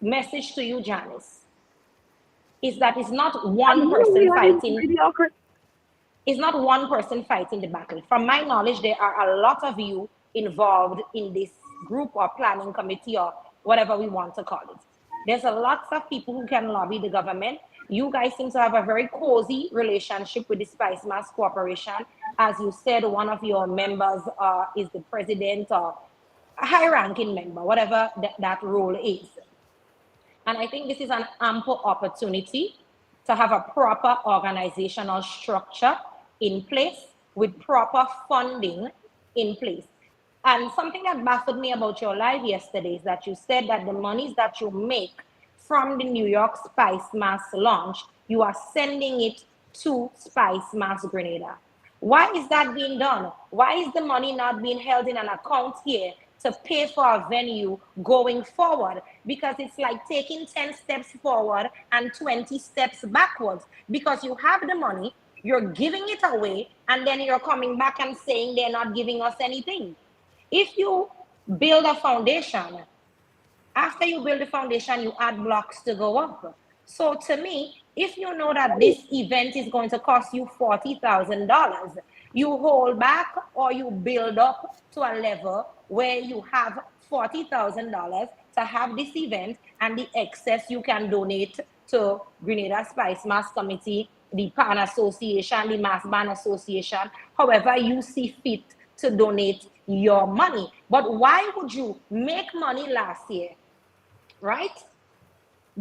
message to you, Janice, is that it's not one person fighting. It's not one person fighting the battle. From my knowledge, there are a lot of you involved in this group or planning committee or whatever we want to call it. There's a lot of people who can lobby the government. You guys seem to have a very cozy relationship with the Spicemas Corporation. As you said, one of your members is the president or a high-ranking member, whatever that role is. And I think this is an ample opportunity to have a proper organizational structure in place with proper funding in place. And something that baffled me about your live yesterday is that you said that the monies that you make from the New York Spicemas launch, you are sending it to Spicemas Grenada. Why is that being done? Why is the money not being held in an account here to pay for a venue going forward? Because it's like taking 10 steps forward and 20 steps backwards, because you have the money, you're giving it away, and then you're coming back and saying they're not giving us anything. If you build a foundation, after you build the foundation, you add blocks to go up. So to me, if you know that this event is going to cost you $40,000, you hold back or you build up to a level where you have $40,000 to have this event, and the excess you can donate to Grenada Spice Mass Committee, the Pan Association, the Mass Band Association, however you see fit to donate your money. But why would you make money last year, right?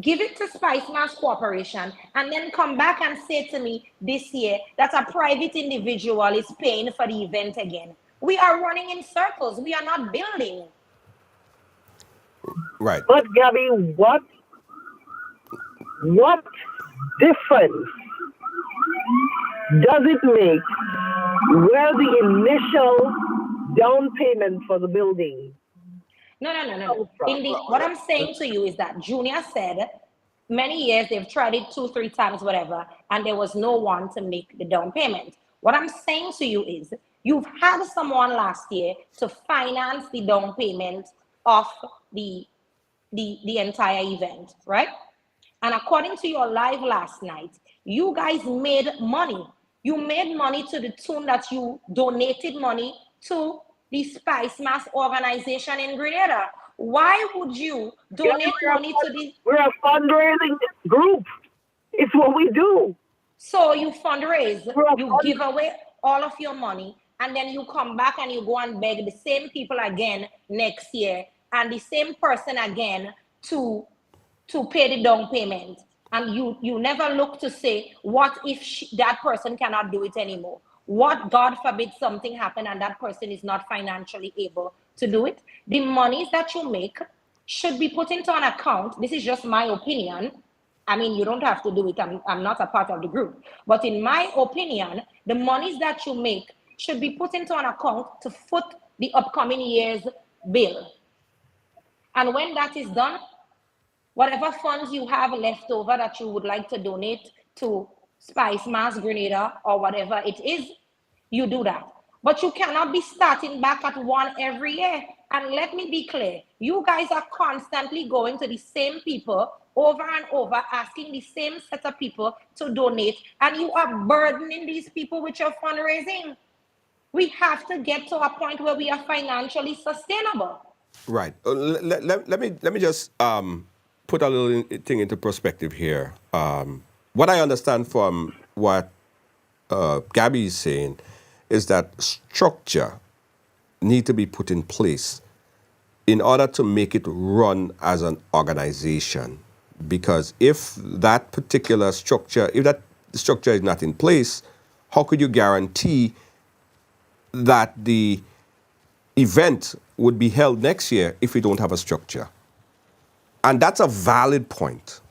Give it to Spice Mass Corporation and then come back and say to me this year that a private individual is paying for the event again? We are running in circles. We are not building. Right. But Gabby, what difference does it make where the initial down payment for the building? No. What I'm saying to you is that Junior said many years they've tried it 2, 3 times, whatever, and there was no one to make the down payment. What I'm saying to you is you've had someone last year to finance the down payment of the entire event, right? And according to your live last night, you guys made money. You made money to the tune that you donated money to the Spice Mass organization in Grenada. Why would you donate money to the... We're a fundraising group. It's what we do. So you fundraise, you give away all of your money, and then you come back and you go and beg the same people again next year, and the same person again to pay the down payment. And you never look to say, what if that person cannot do it anymore? What, God forbid, something happen and that person is not financially able to do it? The monies that you make should be put into an account. This is just my opinion. I mean, you don't have to do it. I'm not a part of the group. But in my opinion, the monies that you make should be put into an account to foot the upcoming year's bill. And when that is done, whatever funds you have left over that you would like to donate to Spice Mass Grenada or whatever it is, you do that. But you cannot be starting back at one every year. And let me be clear, you guys are constantly going to the same people over and over, asking the same set of people to donate, and you are burdening these people with your fundraising. We have to get to a point where we are financially sustainable. Right. Let me just put a little thing into perspective here. What I understand from what Gabby is saying is that structure need to be put in place in order to make it run as an organization. Because if that particular structure, if that structure is not in place, how could you guarantee that the event would be held next year if we don't have a structure? And that's a valid point,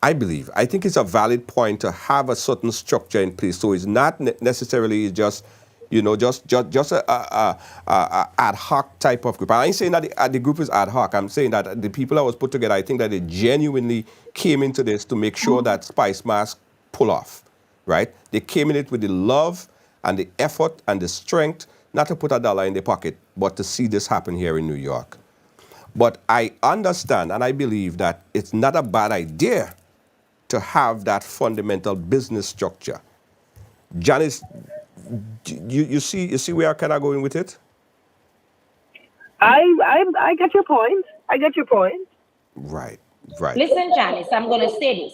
I believe. I think it's a valid point to have a certain structure in place. So it's not necessarily just, just a ad hoc type of group. I ain't saying that the group is ad hoc. I'm saying that the people that was put together, I think that they genuinely came into this to make sure that Spice Mass pull off, right? They came in it with the love and the effort and the strength, not to put a dollar in their pocket, but to see this happen here in New York. But I understand and I believe that it's not a bad idea to have that fundamental business structure. Janice, you see where I'm kind of going with it? I get your point. I get your point. Right. Listen, Janice, I'm going to say this.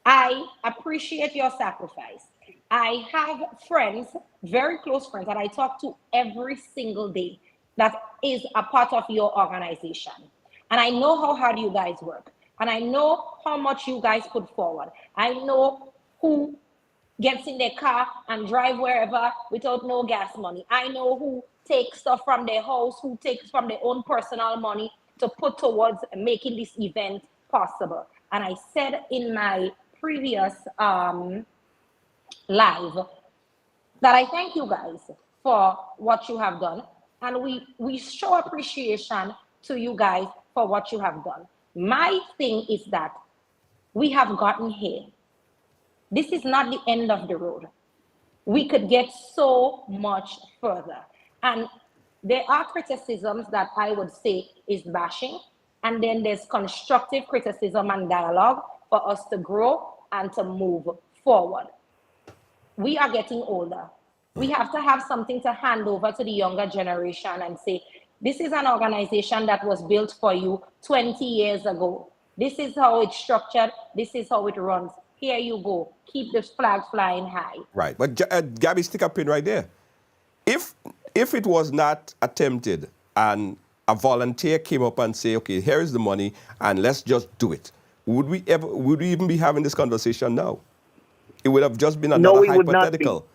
I appreciate your sacrifice. I have friends, very close friends, that I talk to every single day that is a part of your organization. And I know how hard you guys work. And I know how much you guys put forward. I know who gets in their car and drive wherever without no gas money. I know who takes stuff from their house, who takes from their own personal money to put towards making this event possible. And I said in my previous live that I thank you guys for what you have done. And we show appreciation to you guys for what you have done. My thing is that we have gotten here. This is not the end of the road. We could get so much further. And there are criticisms that I would say is bashing. And then there's constructive criticism and dialogue for us to grow and to move forward. We are getting older. We have to have something to hand over to the younger generation and say, This is an organization that was built for you 20 years ago. This is how it's structured. This is how it runs. Here you go. Keep the flag flying high. Right. But Gabby, stick a pin right there. If it was not attempted and a volunteer came up and say, okay, here is the money and let's just do it, would we even be having this conversation now? It would have just been No, another we would not be. hypothetical.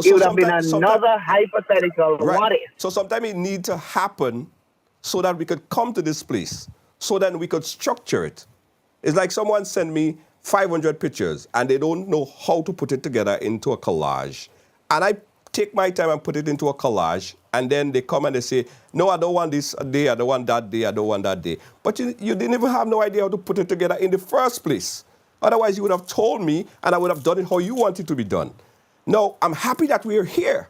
It would have been another hypothetical. right. What if? So sometimes it need to happen so that we could come to this place, so that we could structure it. It's like someone sent me 500 pictures and they don't know how to put it together into a collage. And I take my time and put it into a collage, and then they come and they say, no, I don't want this day, I don't want that day, I don't want that day. But you didn't even have no idea how to put it together in the first place. Otherwise, you would have told me, and I would have done it how you want it to be done. No, I'm happy that we're here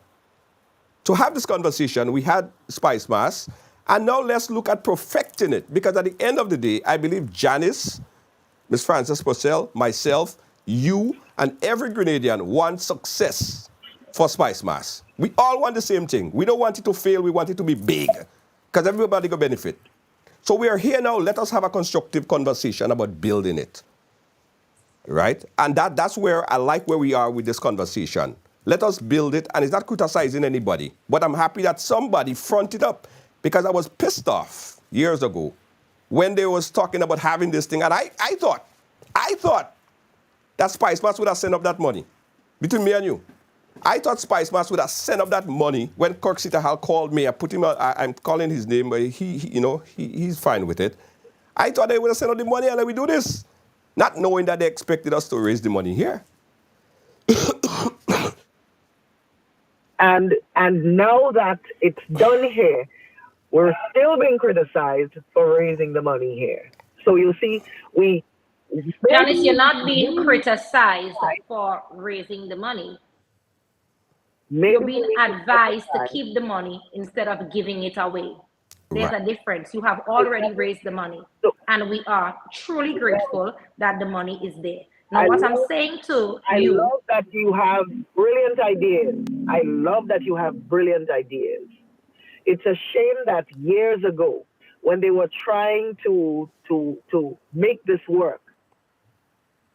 to have this conversation. We had Spicemas, and now let's look at perfecting it. Because at the end of the day, I believe Janice, Ms. Frances Purcell, myself, you, and every Grenadian want success for Spicemas. We all want the same thing. We don't want it to fail. We want it to be big, because everybody will benefit. So we are here now. Let us have a constructive conversation about building it. Right? And that's where I like where we are with this conversation. Let us build it, and it's not criticizing anybody. But I'm happy that somebody fronted up, because I was pissed off years ago when they was talking about having this thing. And I thought that Spicemas would have sent up that money. Between me and you, I thought Spicemas would have sent up that money when Kirk Sitterhall called me. I put him out, I'm calling his name, but he's fine with it. I thought they would have sent up the money and then we do this, not knowing that they expected us to raise the money here. And now that it's done here, we're still being criticized for raising the money here. So you see, Janice, you're not being criticized for raising the money. You're being advised to keep the money instead of giving it away. There's a difference. You have already raised the money, and we are truly grateful that the money is there. Now, what I'm saying to you... I love that you have brilliant ideas. I love that you have brilliant ideas. It's a shame that years ago, when they were trying to make this work,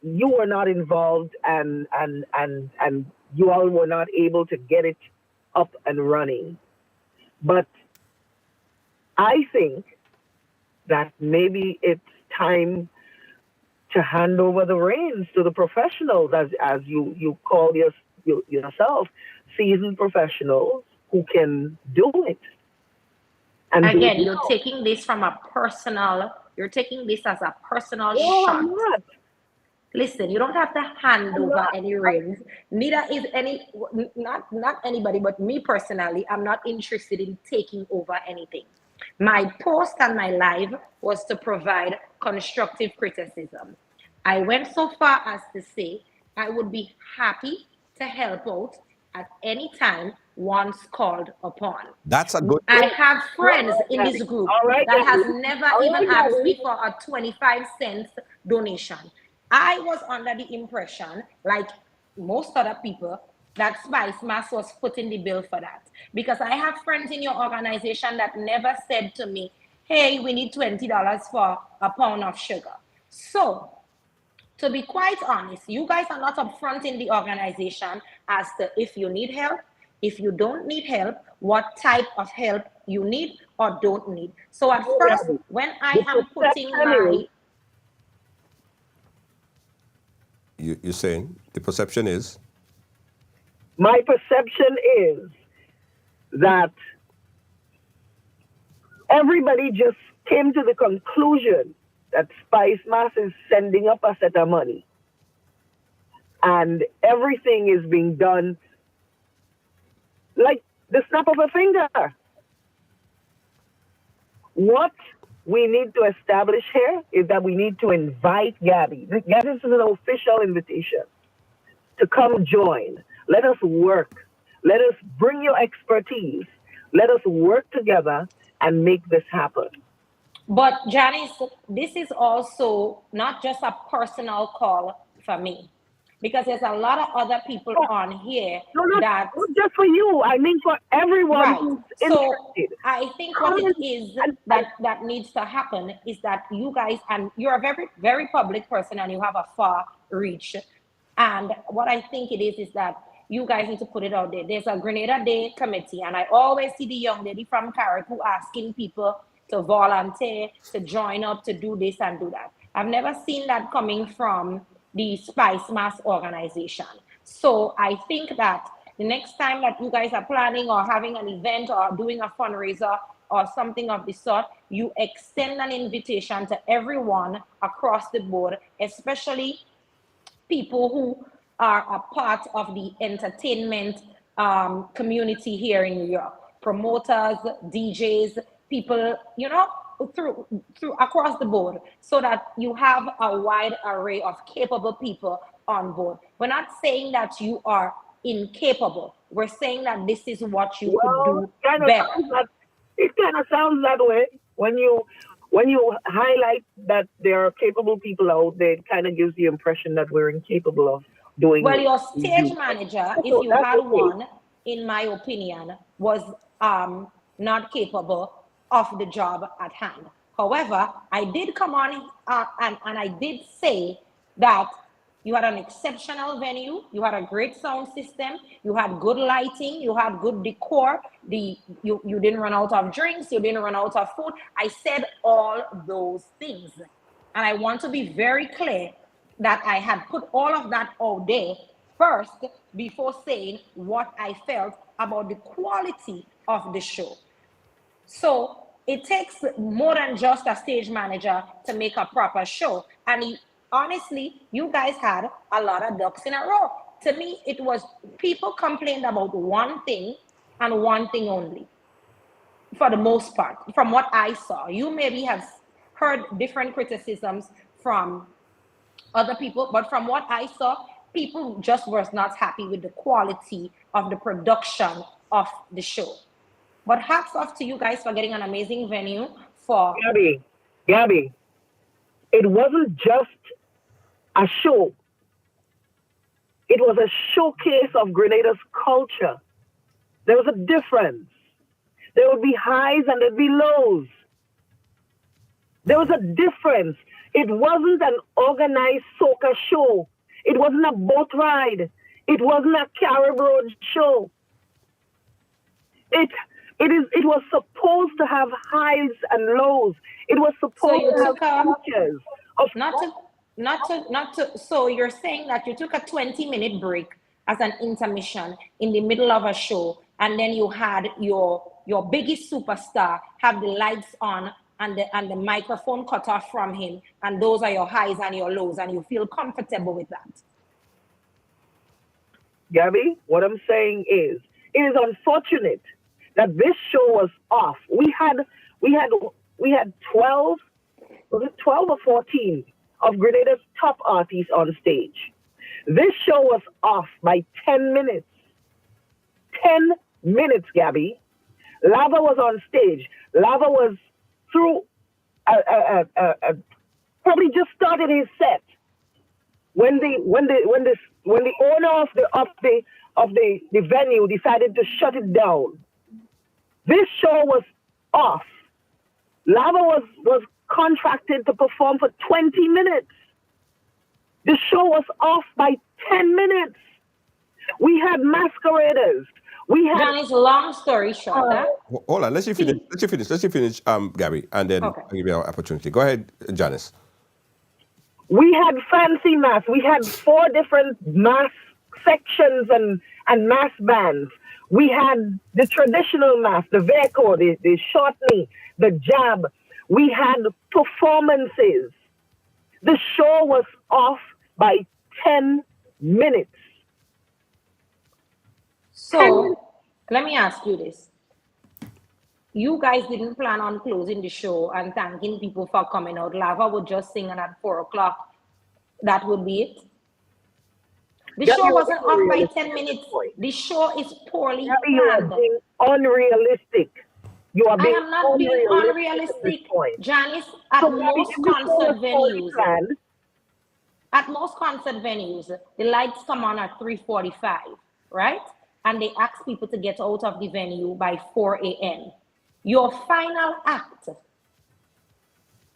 you were not involved and you all were not able to get it up and running. But I think that maybe it's time to hand over the reins to the professionals, as you call yourself, seasoned professionals who can do it. And again, you're taking this from a personal, you're taking this as a personal shot. I'm not. Listen, you don't have to hand over any reins. Neither is not anybody, but me personally, I'm not interested in taking over anything. My post and my live was to provide constructive criticism. I went so far as to say I would be happy to help out at any time once called upon. That's a good thing. I have friends in this group that has never even asked me for a 25-cent donation. I was under the impression, like most other people, that Spicemas was footing the bill for that. Because I have friends in your organization that never said to me, hey, we need $20 for a pound of sugar. So, to be quite honest, you guys are not upfront in the organization as to if you need help, if you don't need help, what type of help you need or don't need. So at first, when I am putting my... You're saying the perception is? My perception is that everybody just came to the conclusion that Spicemas is sending up a set of money. And everything is being done like the snap of a finger. What we need to establish here is that we need to invite Gabby. This is an official invitation to come join. Let us work. Let us bring your expertise. Let us work together and make this happen. But Janice, this is also not just a personal call for me. because there's a lot of other people on here No, not, that not just for you. I mean for everyone right. who's So interested. I think what Come it and, is and that needs to happen is that you guys, and you're a very very public person and you have a far reach. And what I think it is that you guys need to put it out there. There's a Grenada Day committee, and I always see the young lady from Carrick asking people to volunteer, to join up, to do this and do that. I've never seen that coming from the Spicemas organization. So I think that the next time that you guys are planning or having an event or doing a fundraiser or something of the sort, you extend an invitation to everyone across the board, especially people who are a part of the entertainment community here in New York. Promoters, DJs, people, through across the board, so that you have a wide array of capable people on board. We're not saying that you are incapable. We're saying that this is what you could well, do better. it kind of sounds that way when you highlight that there are capable people out there. It kind of gives the impression that we're incapable of doing. Well, your what we stage do. manager, if So you that's had okay. one, in my opinion, was not capable of the job at hand. However, I did come on and I did say that you had an exceptional venue, you had a great sound system, you had good lighting, you had good decor, you didn't run out of drinks, you didn't run out of food. I said all those things. And I want to be very clear that I had put all of that out there first before saying what I felt about the quality of the show. So it takes more than just a stage manager to make a proper show. And honestly, you guys had a lot of ducks in a row. To me, it was people complained about one thing and one thing only, for the most part, from what I saw. You maybe have heard different criticisms from other people, but from what I saw, people just was not happy with the quality of the production of the show. But hats off to you guys for getting an amazing venue for. Gabby, it wasn't just a show. It was a showcase of Grenada's culture. There was a difference. There would be highs and there'd be lows. There was a difference. It wasn't an organized soca show. It wasn't a boat ride. It wasn't a Carib Road show. It was supposed to have highs and lows. It was supposed So you to have took a features of not to. So you're saying that you took a 20-minute break as an intermission in the middle of a show, and then you had your biggest superstar have the lights on and the microphone cut off from him, and those are your highs and your lows, and you feel comfortable with that. Gabby, what I'm saying is, it is unfortunate that this show was off. We had 12, was it 12 or 14 of Grenada's top artists on stage. This show was off by 10 minutes. 10 minutes, Gabby. Lava was on stage. Lava was through, probably just started his set when the owner of the venue decided to shut it down. This show was off. Lava was contracted to perform for 20 minutes. The show was off by 10 minutes. We had masqueraders. We had Janice, long story short, Hold on, let you finish, Gabby, and then Okay. I'll give you an opportunity. Go ahead, Janice. We had fancy mass. We had 4 different mass sections and mass bands. We had the traditional mass, the Veco, the short knee, the jab. We had performances. The show was off by 10 minutes. So let me ask you this. You guys didn't plan on closing the show and thanking people for coming out. Lava would just sing, and at 4 o'clock, that would be it. The show wasn't off by 10 minutes. The show is poorly You are planned. being unrealistic. You are I being am not being at this unrealistic, point. Janice. At So Gabby, most if the show was concert poorly venues, planned, At most concert venues, the lights come on at 3:45, right? And they ask people to get out of the venue by 4 a.m. Your final act,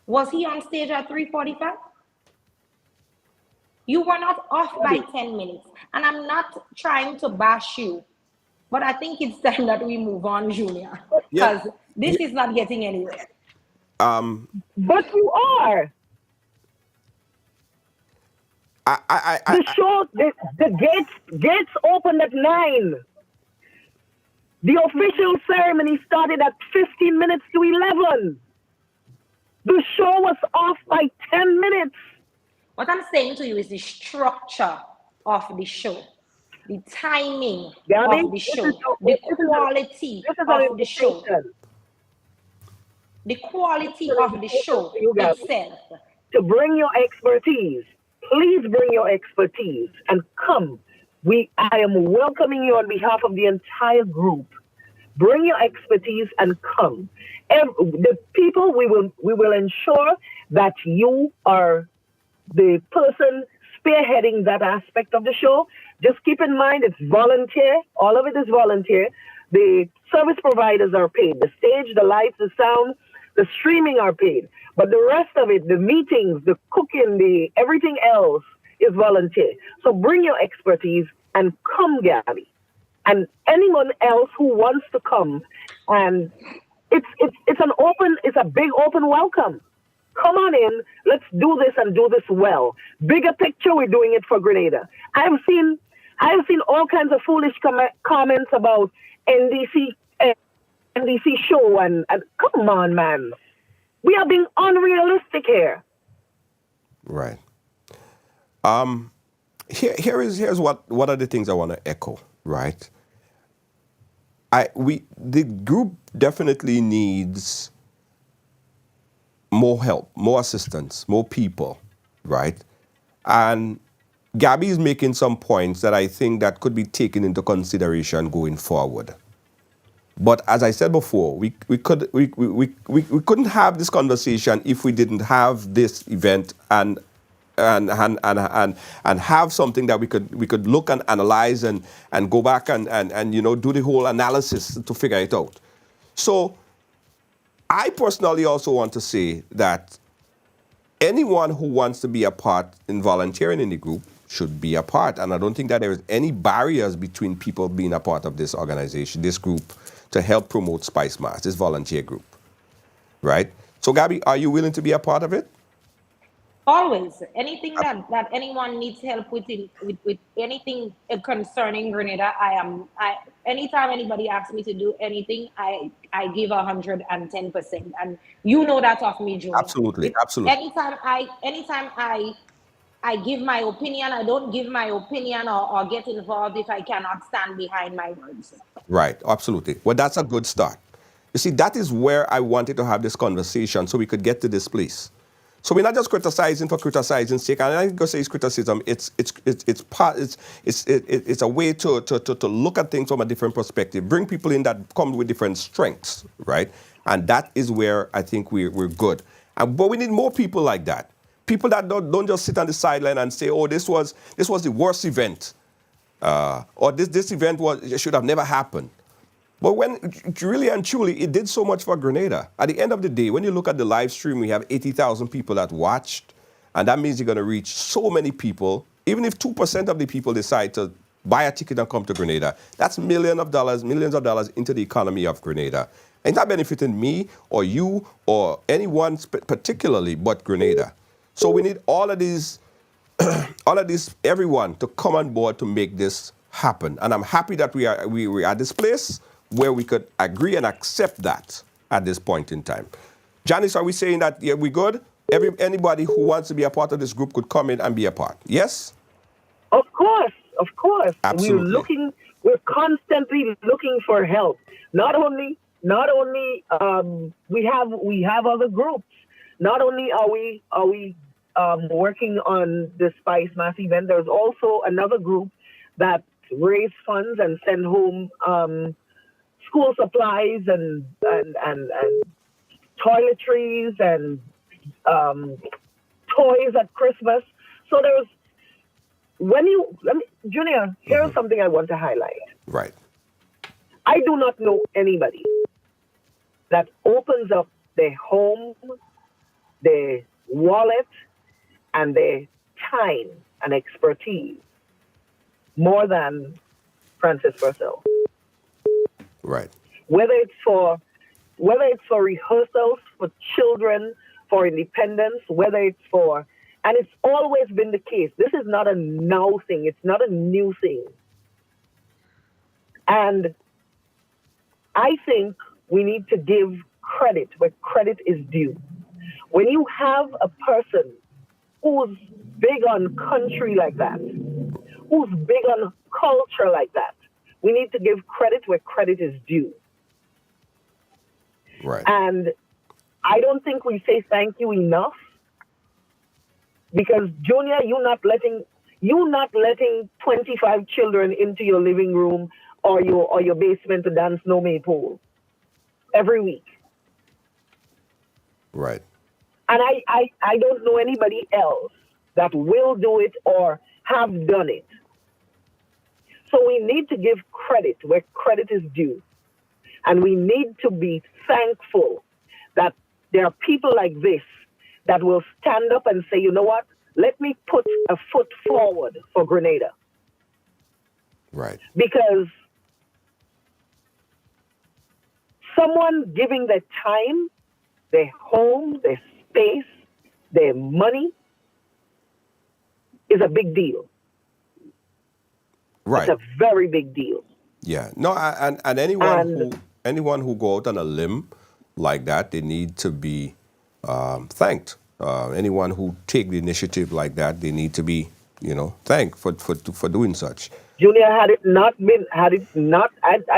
was he on stage at 3:45? You were not off by 10 minutes. And I'm not trying to bash you, but I think it's time that we move on, Julia, Yeah. because this is not getting anywhere. Um. But you are. The I show, the gates opened at 9. The official ceremony started at 15 minutes to 11. The show was off by 10 minutes. What I'm saying to you is the structure of the show, the timing Gabby, of the show, the quality this is an of the show, invitation. the This is quality an of the invitation show to you, Gabby, itself. to bring your expertise. Please bring your expertise and come. I am welcoming you on behalf of the entire group. Bring your expertise and come. The people, we will ensure that you are the person spearheading that aspect of the show. Just keep in mind it's volunteer. All of it is volunteer. The service providers are paid. The stage, the lights, the sound, the streaming are paid. But the rest of it, the meetings, the cooking, the everything else is volunteer. So bring your expertise and come, Gabby. And anyone else who wants to come, and it's a big open welcome. Come on in, let's do this and do this well. Bigger picture, we're doing it for Grenada. I've seen all kinds of foolish comments about NDC show and come on, man. We are being unrealistic here. Right. Here's what are the things I want to echo, right? The group definitely needs more help, more assistance, more people, right? And Gabby is making some points that I think that could be taken into consideration going forward. But as I said before, we couldn't have this conversation if we didn't have this event and have something that we could look and analyze and go back and do the whole analysis to figure it out. So I personally also want to say that anyone who wants to be a part in volunteering in the group should be a part. And I don't think that there is any barriers between people being a part of this organization, this group, to help promote Spicemas, this volunteer group, right? So Gabby, are you willing to be a part of it? Always, anything that anyone needs help with anything concerning Grenada, anytime anybody asks me to do anything, I give 110%, and you know that of me, Junior. Absolutely, absolutely. Anytime I give my opinion, I don't give my opinion or get involved if I cannot stand behind my words. Right, absolutely. Well, that's a good start. You see, that is where I wanted to have this conversation so we could get to this place. So we're not just criticizing for criticizing's sake. And I ain't gonna say it's criticism. It's a way to look at things from a different perspective. Bring people in that come with different strengths, right? And that is where I think we're good. But we need more people like that. People that don't just sit on the sideline and say, "Oh, this was the worst event," or this event should have never happened. But when really and truly, it did so much for Grenada. At the end of the day, when you look at the live stream, we have 80,000 people that watched, and that means you're going to reach so many people. Even if 2% of the people decide to buy a ticket and come to Grenada, that's millions of dollars into the economy of Grenada. Ain't that benefiting me or you or anyone particularly but Grenada? So we need all of these, everyone to come on board to make this happen. And I'm happy that we are at this place where we could agree and accept that at this point in time. Janice, are we saying that we good? Anybody who wants to be a part of this group could come in and be a part? Yes? Of course. Absolutely. We're constantly looking for help. Not only we have other groups. Not only are we working on the Spicemas event, there's also another group that raise funds and send home school supplies and toiletries and toys at Christmas. So there's Junior, here's something I want to highlight. Right. I do not know anybody that opens up their home, their wallet, and their time and expertise more than Francis Purcell. Right. Whether it's for rehearsals for children, for independence, whether it's for, and it's always been the case. This is not a now thing. It's not a new thing. And I think we need to give credit where credit is due. When you have a person who's big on country like that, who's big on culture like that, we need to give credit where credit is due. Right. And I don't think we say thank you enough, because Junior, you're not letting 25 children into your living room or your basement to dance no may pool every week. Right. And I don't know anybody else that will do it or have done it. So we need to give credit where credit is due. And we need to be thankful that there are people like this that will stand up and say, you know what, let me put a foot forward for Grenada. Right. Because someone giving their time, their home, their space, their money is a big deal. Right. It's a very big deal. Yeah. No, and anyone who go out on a limb like that, they need to be thanked. Anyone who take the initiative like that, they need to be, thanked for doing such. Junior, I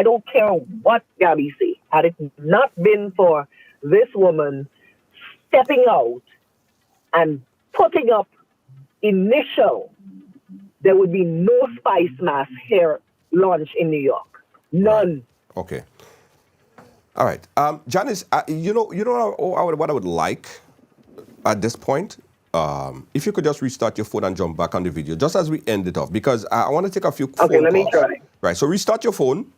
don't care what Gabby say, had it not been for this woman stepping out and putting up initial, there would be no Spicemas hair launch in New York. None. Right. Okay. All right. Janice, what I would like at this point, if you could just restart your phone and jump back on the video, just as we end it off, because I want to take a few phone calls. Okay, let me try. Right, so restart your phone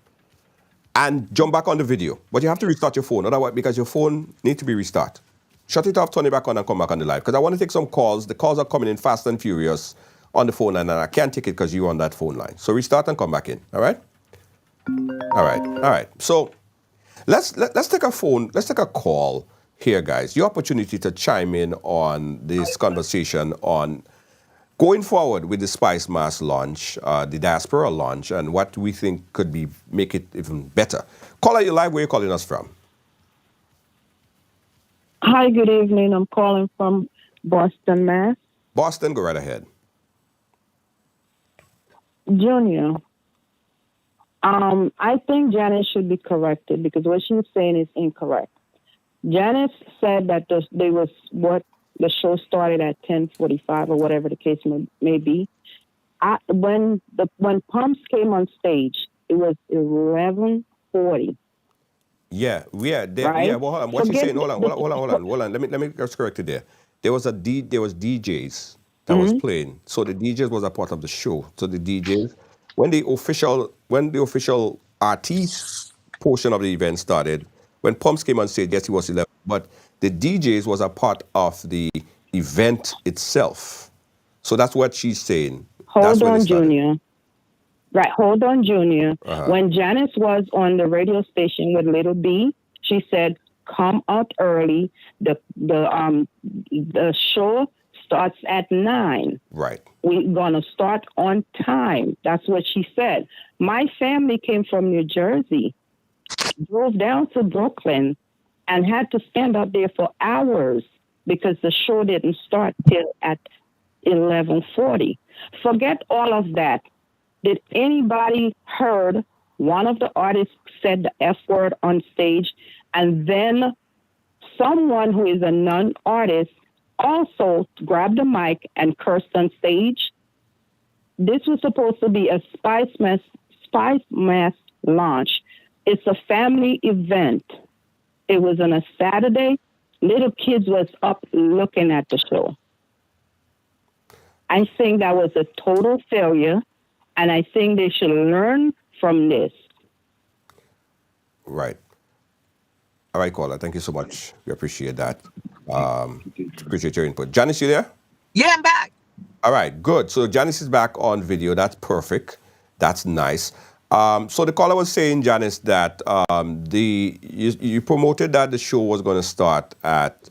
and jump back on the video. But you have to restart your phone, otherwise, because your phone needs to be restarted. Shut it off, turn it back on, and come back on the live. Because I want to take some calls. The calls are coming in fast and furious on the phone line, and I can't take it because you're on that phone line. So restart and come back in, all right? All right. So let's take a call here, guys. Your opportunity to chime in on this conversation on going forward with the Spicemas launch, the diaspora launch, and what we think could make it even better. Caller, you live. Where are you calling us from? Hi, good evening. I'm calling from Boston, Mass. Boston, go right ahead. Junior, I think Janice should be corrected because what she's saying is incorrect. Janice said that the show started at 10:45 or whatever the case may be. When Pumps came on stage, it was 11:40. Yeah. Right? Yeah. Well, hold on. What she's saying? Hold on. Let me just correct it there. There was DJs that was playing. So the DJs was a part of the show. So the DJs, when the official artist portion of the event started, when Pumps came on stage, yes, he was 11. But the DJs was a part of the event itself. So that's what she's saying. Hold on, Junior. Right, hold on, Junior. When Janice was on the radio station with Little B, she said, "Come out early. The show starts at 9. Right. We're gonna start on time." That's what she said. My family came from New Jersey, drove down to Brooklyn, and had to stand up there for hours because the show didn't start till at 11:40. Forget all of that. Did anybody heard one of the artists said the F word on stage, and then someone who is a non-artist also grabbed the mic and cursed on stage? This was supposed to be a Spicemas launch. It's a family event. It was on a Saturday. Little kids was up looking at the show. I think that was a total failure, and I think they should learn from this. Right. All right, caller. Thank you so much. We appreciate that. Appreciate your input. Janice, you there? Yeah, I'm back. All right, good. So Janice is back on video. That's perfect. That's nice. So the caller was saying, Janice, that you promoted that the show was going to start at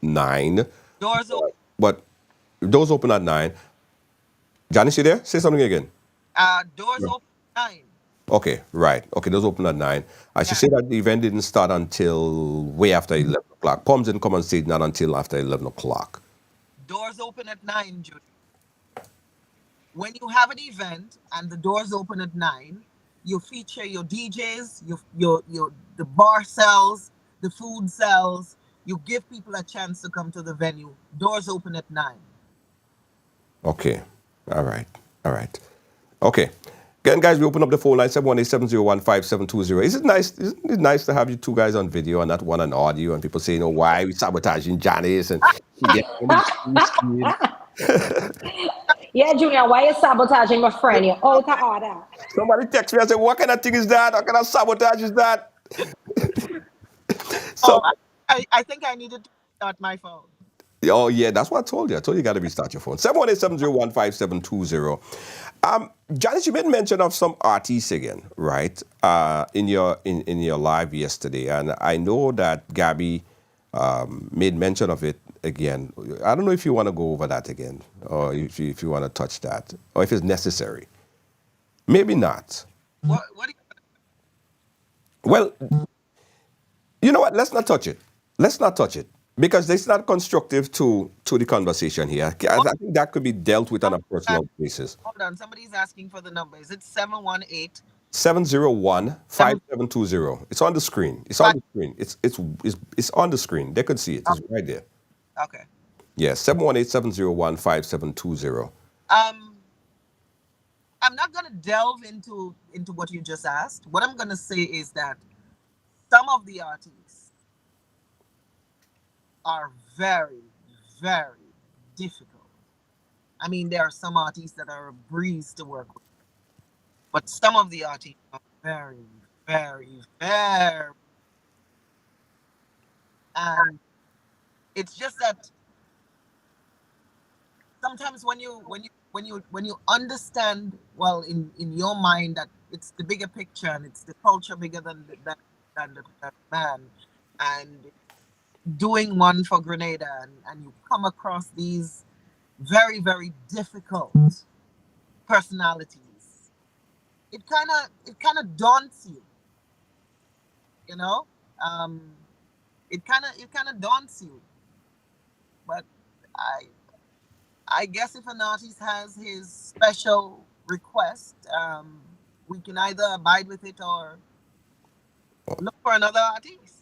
9, Doors open. but doors open at 9. Janice, you there? Say something again. Doors open at 9. Okay, right. Okay, those open at 9. I should say that the event didn't start until way after 11 o'clock. Poms didn't come on stage not until after 11 o'clock. Doors open at 9, Judy. When you have an event and the doors open at 9, you feature your DJs, your the bar sells, the food sells. You give people a chance to come to the venue. Doors open at 9. Okay. All right. All right. Okay. Again, guys, we open up the phone line 718-701-5720. Is it nice? Isn't it nice to have you two guys on video and not one on audio? And people say, you know, why are we sabotaging Janice? And she gets Yeah, Junior, why you sabotaging my friend? You're out of order. somebody text me and say, what kind of thing is that? What kind of sabotage is that? So, I think I needed to start my phone. oh, yeah, that's what I told you. I told you got to restart your phone. 718-701-5720. Janice, you made mention of some artists again, right? In your live yesterday, and I know that Gabby made mention of it again. I don't know if you want to go over that again, or if you want to touch that, or if it's necessary. Maybe not. What do Well, you know what? Let's not touch it. Let's not touch it because it's not constructive to the conversation here. I think that could be dealt with on a personal basis. Hold on, somebody's asking for the number. Is it 718? 701-5720. It's on the screen. It's on the screen. It's on the screen. They could see it. It's right there. Okay. Yes, 718-701-5720. I'm not going to delve into what you just asked. What I'm going to say is that some of the artists are very, very difficult. I mean, there are some artists that are a breeze to work with, but some of the artists are very, very, very, and it's just that sometimes when you understand well in your mind that it's the bigger picture and it's the culture bigger than the man, and doing one for Grenada, and you come across these very, very difficult personalities, it kind of daunts you, you know. It kind of daunts you, but I guess if an artist has his special request, we can either abide with it or look for another artist.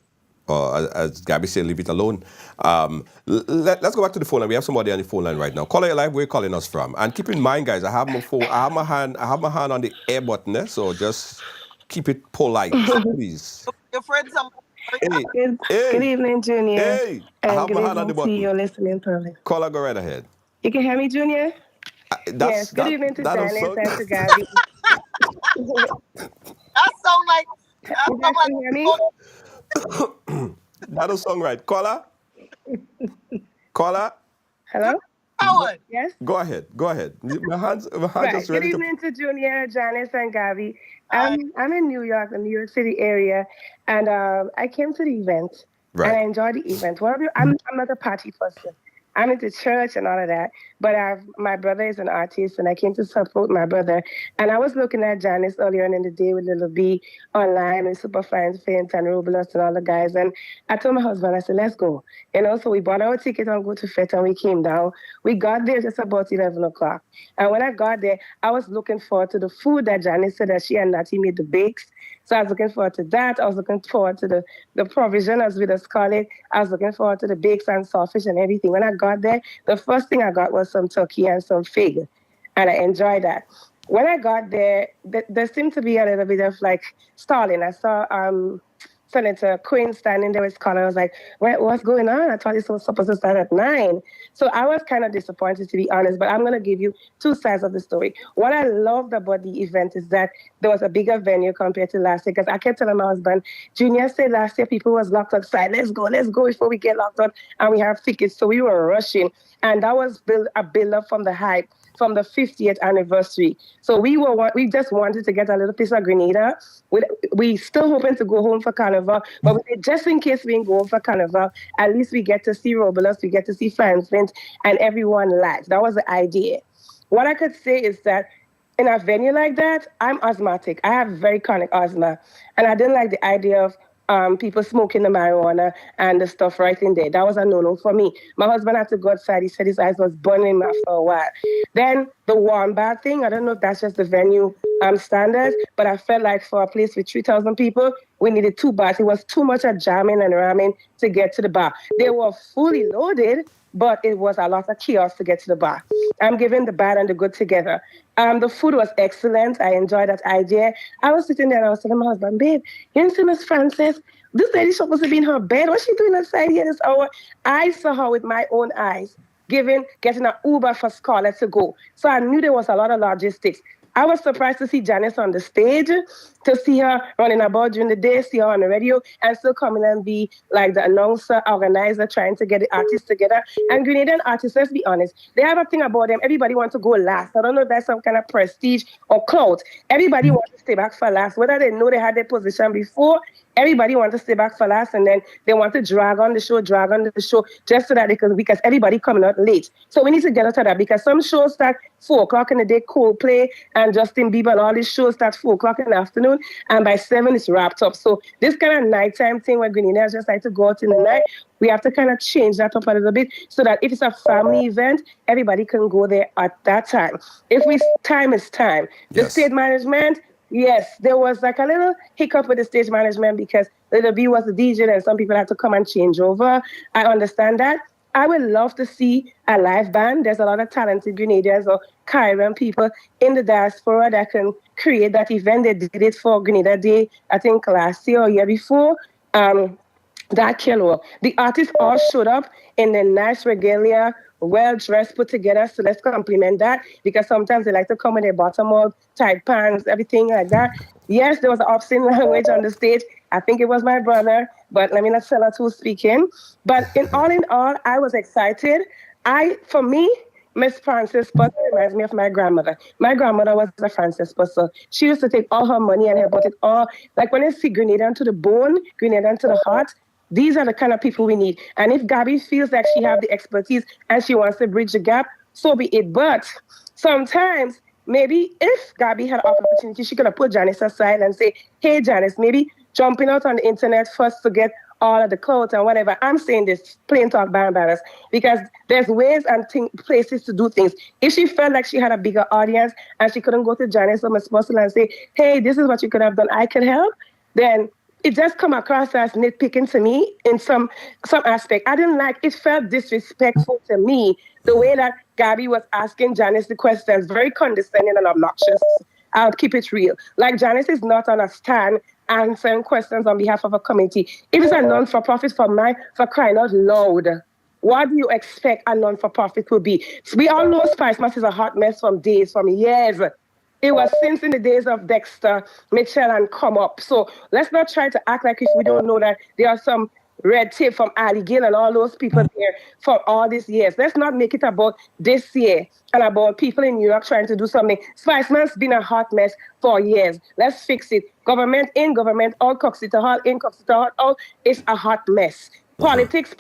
As Gabby said, leave it alone. Let's go back to the phone line. We have somebody on the phone line right now. Caller your live, where you calling us from? And keep in mind, guys, I have my phone. I have my hand on the air button, so just keep it polite, please. Your friends are. Good evening, Junior. Hey, I have my hand on the Good evening to button. your listening public. Caller, go right ahead. You can hear me, Junior? Yes. Good evening to Janice and to Gabby. That sound like. You guys can hear me? That'll song right. Caller? Hello? Howard. Yes? Go ahead. My hands Right. just Good ready evening to Junior, Janice, and Gabby. I'm in New York, the New York City area, and I came to the event, Right. and I enjoyed the event. I'm not a party person. I'm into church and all of that, but my brother is an artist, and I came to support my brother. And I was looking at Janice earlier in the day with Little B online with Superfly and Faint and Robulus and all the guys. And I told my husband, I said, let's go. So we bought our ticket and go to Fit, and we came down. We got there just about 11 o'clock. And when I got there, I was looking forward to the food that Janice said that she and Natty made, the bakes. So I was looking forward to that. I was looking forward to the provision, as we just call it. I was looking forward to the bakes and saltfish and everything. When I got there, the first thing I got was some turkey and some fig. And I enjoyed that. When I got there, there seemed to be a little bit of like stalling. I saw Senator Quinn standing there with Colin. I was like, what's going on? I thought this was supposed to start at 9. So I was kind of disappointed, to be honest, but I'm going to give you two sides of the story. What I loved about the event is that there was a bigger venue compared to last year, because I kept telling my husband, Junior said last year people was locked outside. Let's go before we get locked out and we have tickets. So we were rushing. And that was a build up from the hype from the 50th anniversary. So we just wanted to get a little piece of Grenada. We still hoping to go home for Carnival, but we said, just in case we didn't go home for Carnival, at least we get to see Robulus, we get to see Flying Flint, and everyone live. That was the idea. What I could say is that in a venue like that, I'm asthmatic. I have very chronic asthma, and I didn't like the idea of people smoking the marijuana and the stuff right in there. That was a no-no for me. My husband had to go outside. He said his eyes was burning after a while. Then the warm bath thing, I don't know if that's just the venue standards, but I felt like for a place with 3,000 people, we needed 2 baths. It was too much of jamming and ramming to get to the bar. They were fully loaded, but it was a lot of chaos to get to the bar. I'm giving the bad and the good together. The food was excellent. I enjoyed that idea. I was sitting there and I was telling my husband, babe, you didn't see Miss Frances? This lady's supposed to be in her bed. What's she doing outside here this hour? I saw her with my own eyes, getting an Uber for Scarlett to go. So I knew there was a lot of logistics. I was surprised to see Janice on the stage, to see her running about during the day, see her on the radio, and still coming and be like the announcer, organizer, trying to get the artists together. And Grenadian artists, let's be honest, they have a thing about them. Everybody wants to go last. I don't know if that's some kind of prestige or clout. Everybody wants to stay back for last. Whether they know they had their position before, everybody wants to stay back for last, and then they want to drag on the show, just so that because everybody coming out late. So we need to get out of that, because some shows start 4 o'clock in the day, Coldplay and Justin Bieber and all these shows start 4 o'clock in the afternoon, and by 7 it's wrapped up. So this kind of nighttime thing where Grenadians just like to go out in the night, we have to kind of change that up a little bit so that if it's a family event, everybody can go there at that time. Time is time. The stage management, yes, there was like a little hiccup with the stage management because Little B was the DJ and some people had to come and change over. I understand that. I would love to see a live band. There's a lot of talented Grenadians or Caribbean people in the diaspora that can create that event. They did it for Grenada Day, I think last year or year before. That killer. The artists all showed up in the nice regalia, well dressed, put together. So let's compliment that, because sometimes they like to come with their bottom up, tight pants, everything like that. Yes, there was an obscene language on the stage. I think it was my brother, but let me not tell us who's speaking. But in all, I was excited. For me, Miss Frances Butter reminds me of my grandmother. My grandmother was a Frances Butter. She used to take all her money and put it all, like when you see Grenadian to the bone, Grenadian to the heart, these are the kind of people we need. And if Gabby feels like she has the expertise and she wants to bridge the gap, so be it. But sometimes, maybe if Gabby had an opportunity, she could have put Janice aside and say, hey, Janice, maybe jumping out on the internet first to get all of the clothes and whatever. I'm saying this plain talk by embarrass, because there's ways and places to do things. If she felt like she had a bigger audience and she couldn't go to Janice or Miss Bustle and say, hey, this is what you could have done, I could help, then it just come across as nitpicking to me in some aspect. I didn't like it. Felt disrespectful to me, the way that Gabby was asking Janice the questions, very condescending and obnoxious. I'll keep it real. Like, Janice is not on a stand answering questions on behalf of a committee. It is a non-for-profit for crying out loud. What do you expect a non-for-profit to be? We all know Spicemas is a hot mess from years. It was since in the days of Dexter, Mitchell, and Come Up. So let's not try to act like if we don't know that there are some red tape from Ali Gill and all those people there for all these years. Let's not make it about this year and about people in New York trying to do something. Spiceman's been a hot mess for years. Let's fix it. Government in government, all Coxeter Hall in Coxeter Hall, all is a hot mess. Politics.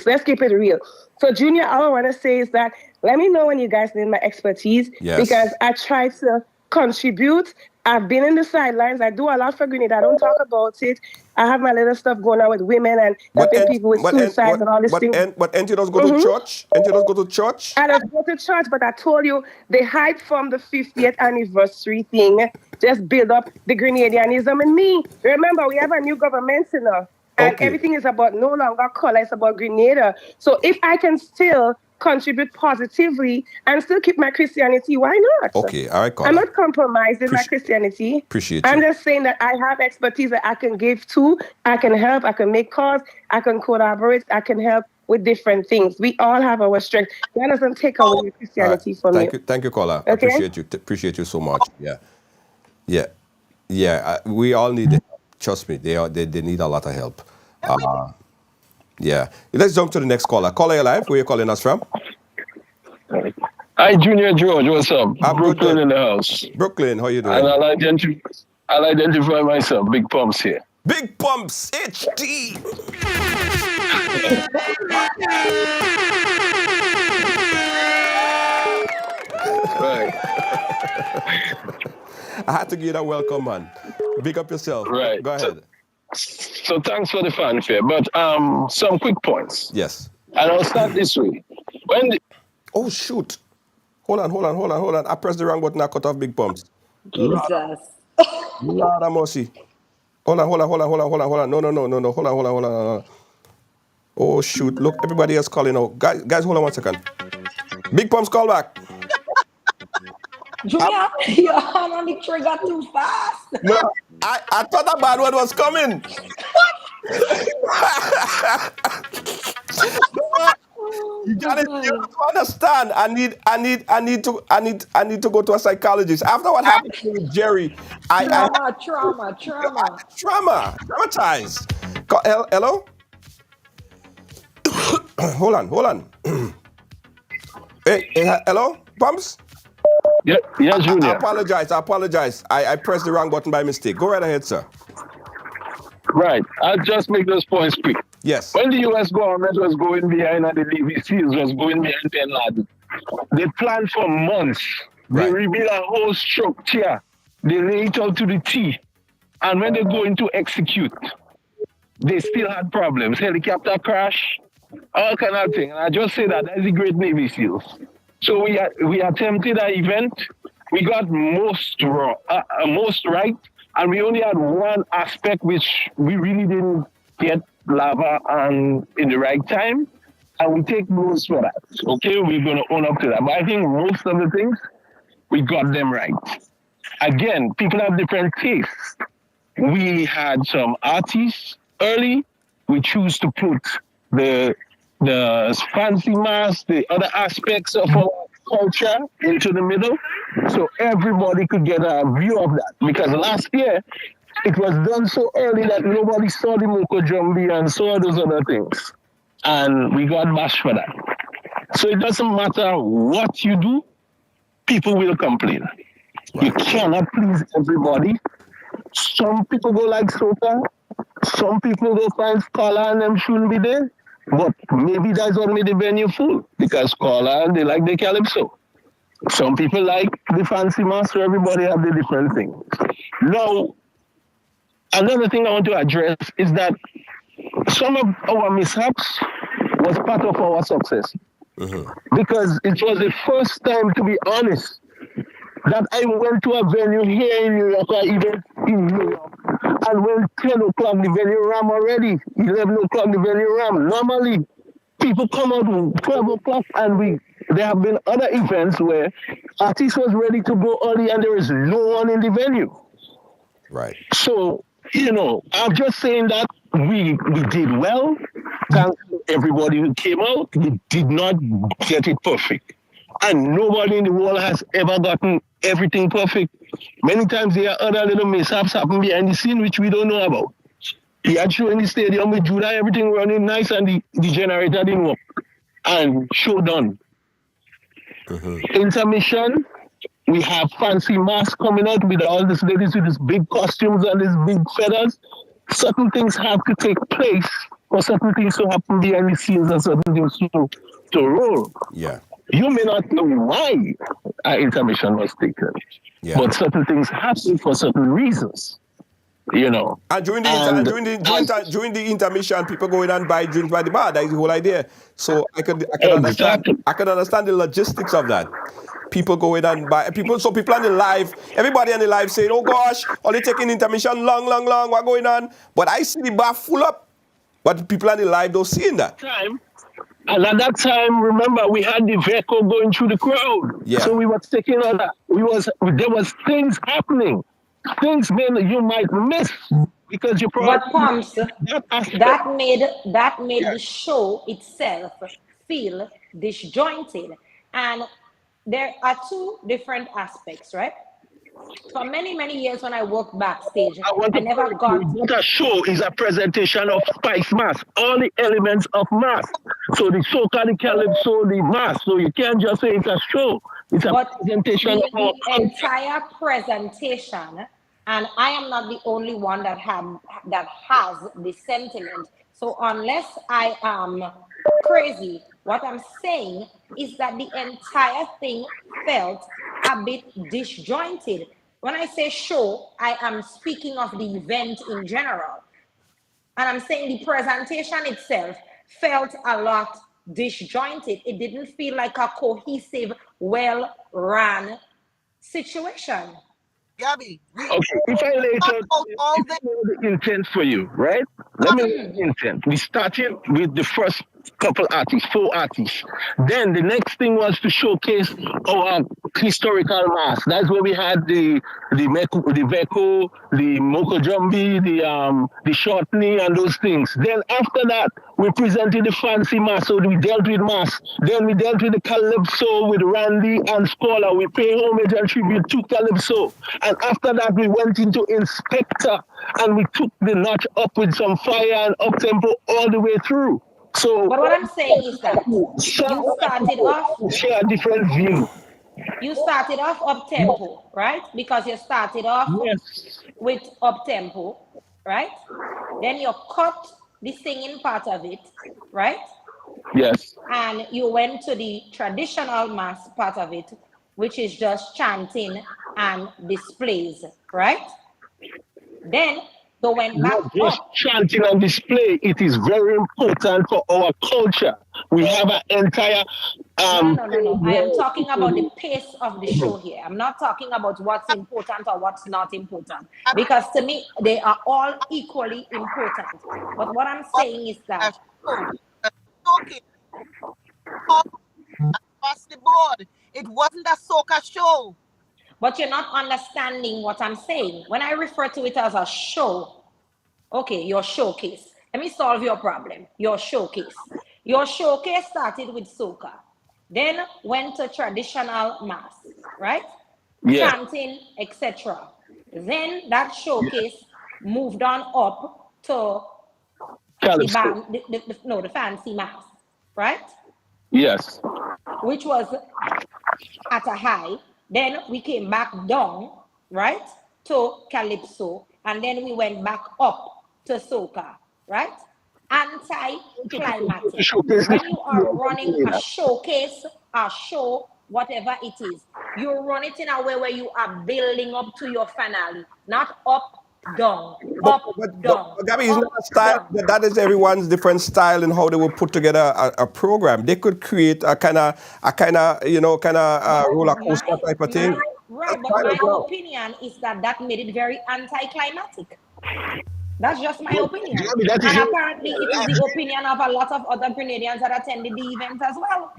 Let's keep it real. So, Junior, all I want to say is that let me know when you guys need my expertise, because I try to contribute. I've been in the sidelines. I do a lot for Grenada. I don't talk about it. I have my little stuff going on with women and helping people with suicides and all this thing. But ain't you just go to church? Ain't you just go to church? I just go to church, but I told you, the hype from the 50th anniversary thing just build up the Grenadianism in me. Remember, we have a new government, and everything is about no longer color, it's about Grenada. So if I can still contribute positively and still keep my Christianity, why not? Okay, all right, I'm caller. not compromising my Christianity. Appreciate I'm you. just saying that I have expertise that I can give to, I can help, I can make calls, I can collaborate, I can help with different things. We all have our strength. That doesn't take away your Christianity from you. Thank you, caller. Okay? Appreciate you so much. Yeah. We all need help. Trust me, they need a lot of help. Yeah. Let's jump to the next caller. Caller, you live? Where you calling us from? Hi, Junior George. What's up? I'm Brooklyn good. in the house. Brooklyn, how you doing? And I'll identify myself. Big Pumps here. Big Pumps HD. Right. I had to give you that welcome, man. Big up yourself. Right. Go ahead. So thanks for the fanfare. But some quick points. Yes. And I'll start this way. Oh, shoot. Hold on. I pressed the wrong button. I cut off Big Pumps. Jesus. Lord have mercy. Hold on. No. Hold on. Oh, shoot. Look, everybody else calling out. Guys, hold on 1 second. Big Pumps, call back. Junior, you're on the trigger too fast. No, I thought that bad one was coming. Janice, you have to understand. I need to go to a psychologist. After what happened with Jerry, traumatized. Hello? Hold on. Hey, hello, Pumps? Yeah, Junior. I apologize. I pressed the wrong button by mistake. Go right ahead, sir. Right. I'll just make those points quick. Yes. When the U.S. government was going behind and the Navy SEALs was going behind Bin Laden, they planned for months. Right. They rebuilt a whole structure. They lay it out to the T. And when they go into execute, they still had problems. Helicopter crash, all kind of things. And I just say that is the great Navy SEAls. So we attempted an event. We got most right, and we only had one aspect which we really didn't get lava and in the right time, and we take most for that. Okay, we're gonna own up to that. But I think most of the things we got them right. Again, people have different tastes. We had some artists early. We choose to put the fancy mask, the other aspects of our culture into the middle, so everybody could get a view of that. Because last year, it was done so early that nobody saw the Moko Jumbi and saw those other things. And we got bashed for that. So it doesn't matter what you do, people will complain. You cannot please everybody. Some people go like soca, some people go find scholar and them shouldn't be there. But maybe that's what made the venue full, because scholar, they like the calypso. Some people like the fancy master, everybody have the different things. Now, another thing I want to address is that some of our mishaps was part of our success. Mm-hmm. Because it was the first time, to be honest, that I went to a venue here in New York, or even in New York, and when 10 o'clock the venue ram already, 11 o'clock the venue ram. Normally, people come out 12 o'clock, and there have been other events where artists was ready to go early and there is no one in the venue. Right. So, I'm just saying that we did well. Thanks to everybody who came out. We did not get it perfect. And nobody in the world has ever gotten everything perfect. Many times there are other little mishaps happen behind the scene which we don't know about. He had show in the stadium with Judah, everything running nice, and the generator didn't work. And show done. Mm-hmm. Intermission, we have fancy masks coming out with all these ladies with these big costumes and these big feathers. Certain things have to take place, or certain things to happen behind the scenes, and certain things to roll. Yeah. You may not know why our intermission was taken, but certain things happen for certain reasons, And during the intermission, people go in and buy drinks by the bar. That is the whole idea. So I could understand. I could understand the logistics of that. People go in and buy. So people on the live, everybody on the live saying, "Oh gosh, only taking intermission long. What going on?" But I see the bar full up. But people on the live don't see that. And at that time, remember, we had the vehicle going through the crowd. Yeah. So we were taking on that. There was things happening. Things man you might miss because you probably But Pumps, that aspect. that made the show itself feel disjointed. And there are two different aspects, right? For many, many years when I worked backstage, I want I to never point to got. what a show is a presentation of spice mass, all the elements of mass. So the soca, the calypso, the mass. So you can't just say it's a show. It's a But presentation the of our culture. entire presentation, and I am not the only one that has this sentiment. So unless I am crazy, what I'm saying is that the entire thing felt a bit disjointed. When I say show, I am speaking of the event in general. And I'm saying the presentation itself felt a lot disjointed. It didn't feel like a cohesive, well run situation. Gabby, Okay, if I lay it talk out, about all if I know the intent for you, right? Let me know the intent. We started with the first couple artists, 4 artists. Then the next thing was to showcase our historical mass. That's where we had the Veko, the Moko Jumbi, the Shortney, and those things. Then after that, we presented the fancy mass, so we dealt with mass. Then we dealt with the Calypso with Randy and Scholar. We pay homage and tribute to Calypso. And after that, we went into Inspector and we took the notch up with some fire and up tempo all the way through. So, But what I'm saying is that you some started off people share a different view. you started off up tempo, right? Because you started off Yes, with up tempo, right? Then you cut the singing part of it, right? yes, And you went to the traditional mass part of it, which is just chanting and displays, right? Then you went back not just up. chanting on display. It is very important for our culture. We have an entire No, no, no, no. I am talking about the pace of the show here. I'm not talking about what's important or what's not important. Because to me, they are all equally important. But what I'm saying is a that show, a showcase all across the board. It wasn't a soca show. but you're not understanding what I'm saying. When I refer to it as a show, okay, your showcase. Let me solve your problem. Your showcase. Your showcase started with soca, then went to traditional mass, right? yes, Chanting, etc. Then that showcase moved on up to the Calypso. band, no, the fancy mass, right? Yes, Which was at a high. Then we came back down, right, to Calypso, and then we went back up to Soca, right? Anti-climatic. showcase When you are running a this. showcase, a show, whatever it is, you run it in a way where you are building up to your finale, not up, down, But, up, but, but, down, but Gabby, isn't up, that a style? down. That is everyone's different style in how they will put together a program. They could create a But roller coaster type of thing. That's right, but fine as my well. opinion is that that made it very anticlimactic. That's just my opinion. Gabby, that is And your apparently, it is the opinion of a lot of other Grenadians that attended the event as well.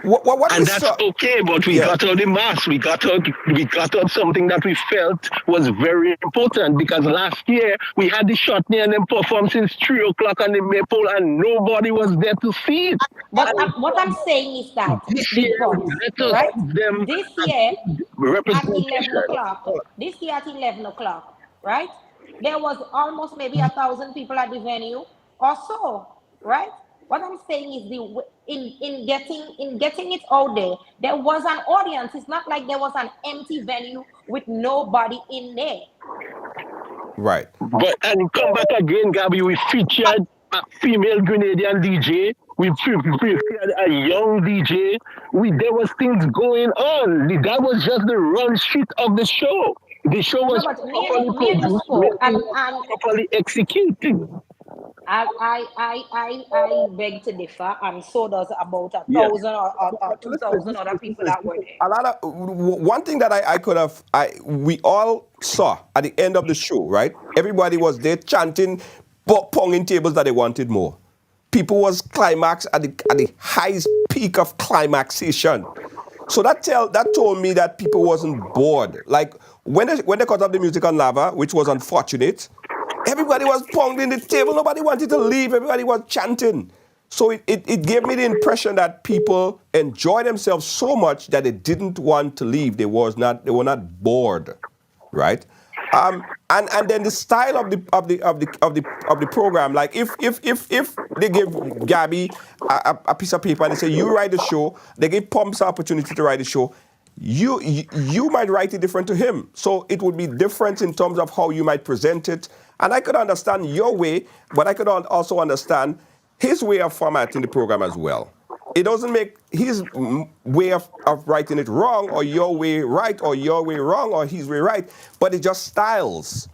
What we and that's saw, okay, but we yeah. got out the mass. We got out something that we felt was very important because last year we had the shotney and them perform since 3 o'clock on the Maple and nobody was there to see it. But what I'm saying is that, This Big year, Pumps, let us right? give them This year at 11 representation. o'clock, this year at 11 o'clock, right? There was almost maybe 1,000 people at the venue or so, right? What I'm saying is in getting it out there was an audience. It's not like there was an empty venue with nobody in there. Right. But and come back again, Gabby. We featured a female Grenadian DJ. We featured a young DJ. There was things going on. That was just the run sheet of the show. The show No, was but properly me and you produced, spoke, and properly executed. I beg to differ, and so does about a Yeah. thousand or But listen, 2,000 other people listen. that were there. A lot of one thing that I could have we all saw at the end of the show, right? Everybody was there chanting, ponging tables that they wanted more. people was climax at the highest peak of climaxation. So that told me that people wasn't bored. Like when they cut off the music on Lava, which was unfortunate, everybody was pounding the table. Nobody wanted to leave. Everybody was chanting. So it gave me the impression that people enjoyed themselves so much that they didn't want to leave. They were not bored, right? And then the style of the program, like if they give Gabby a piece of paper and they say you write the show, they give Pumps an opportunity to write the show. You might write it different to him, so it would be different in terms of how you might present it. And I could understand your way, but I could also understand his way of formatting the program as well. It doesn't make his way of writing it wrong, or your way right, or your way wrong, or his way right, but it's just styles.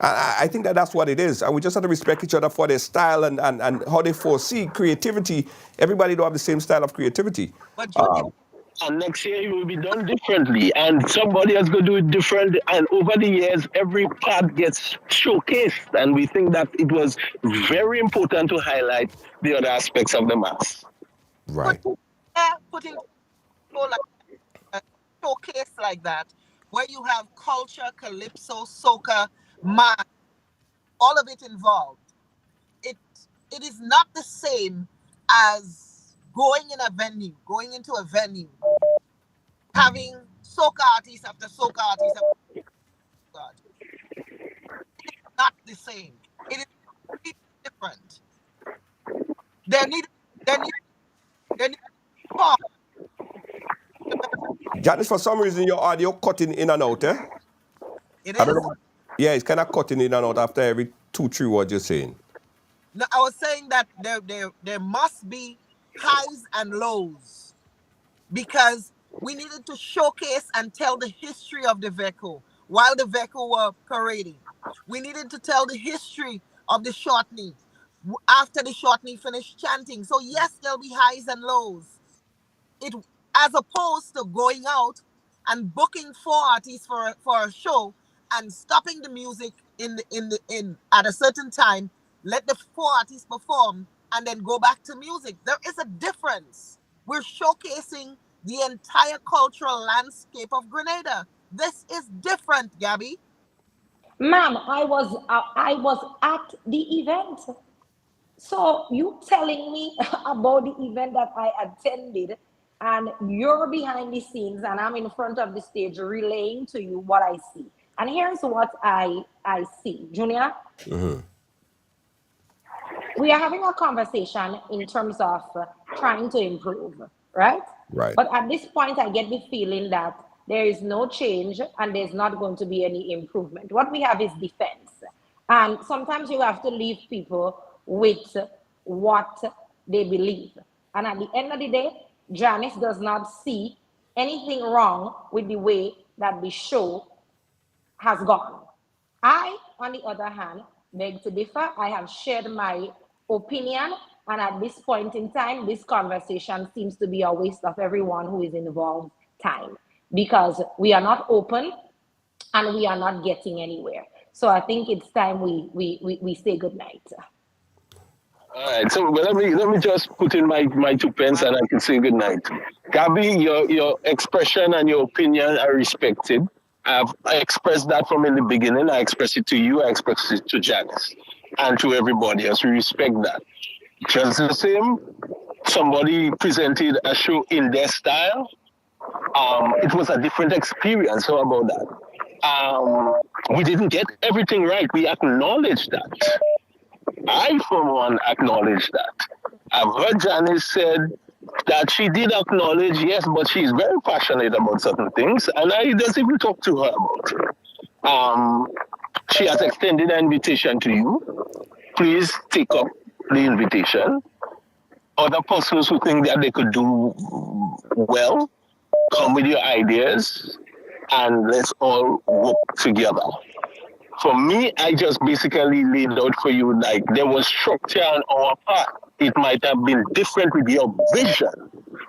I think that's what it is. And we just have to respect each other for their style and how they foresee creativity. Everybody don't have the same style of creativity. But Junior, And next year it will be done differently, and somebody else going to do it different. And over the years, every part gets showcased, and we think that it was very important to highlight the other aspects of the mass. Right. putting like a showcase like that, where you have culture, calypso, soca, math, all of it involved. It is not the same as going into a venue, having soca artists after soca artists after soca artists. It's not the same. It is completely different. There need oh, Janice, for some reason your audio cutting in and out, eh? it I don't is. know. Yeah, it's kind of cutting in and out after every 2-3 words you're saying. No, I was saying that there must be highs and lows, because we needed to showcase and tell the history of the vehicle while the vehicle were parading. We needed to tell the history of the shortney after the shortney finished chanting. So yes, there'll be highs and lows. It, as opposed to going out and booking 4 artists for a show and stopping the music in at a certain time, let the 4 artists perform and then go back to music. There is a difference. We're showcasing the entire cultural landscape of Grenada. This is different, Gabby. Ma'am, I was at the event. So you telling me about the event that I attended, and you're behind the scenes and I'm in front of the stage relaying to you what I see. And here's what I see. Junior, we are having a conversation in terms of trying to improve, right? Right. But at this point, I get the feeling that there is no change and there's not going to be any improvement. What we have is defense. And sometimes you have to leave people with what they believe. And at the end of the day, Janice does not see anything wrong with the way that the show has gone. I, on the other hand, beg to differ. I have shared my opinion, and at this point in time, this conversation seems to be a waste of everyone who is involved time, because we are not open and we are not getting anywhere. So I think it's time we say good night. All right, so well, let me just put in my 2 pence and I can say good night. Gabby, your expression and your opinion are respected. I expressed that from in the beginning. I expressed it to you. I expressed it to Janice and to everybody else. We respect that. Just the same, somebody presented a show in their style. It was a different experience. How about that? We didn't get everything right. We acknowledge that. I, for one, acknowledge that. I've heard Janice said that she did acknowledge, yes, but she's very passionate about certain things, and I just even talk to her about it. She has extended an invitation to you. Please take up the invitation. Other persons who think that they could do well, come with your ideas, and let's all work together. For me, I just basically laid out for you, like, there was structure on our part. It might have been different with your vision,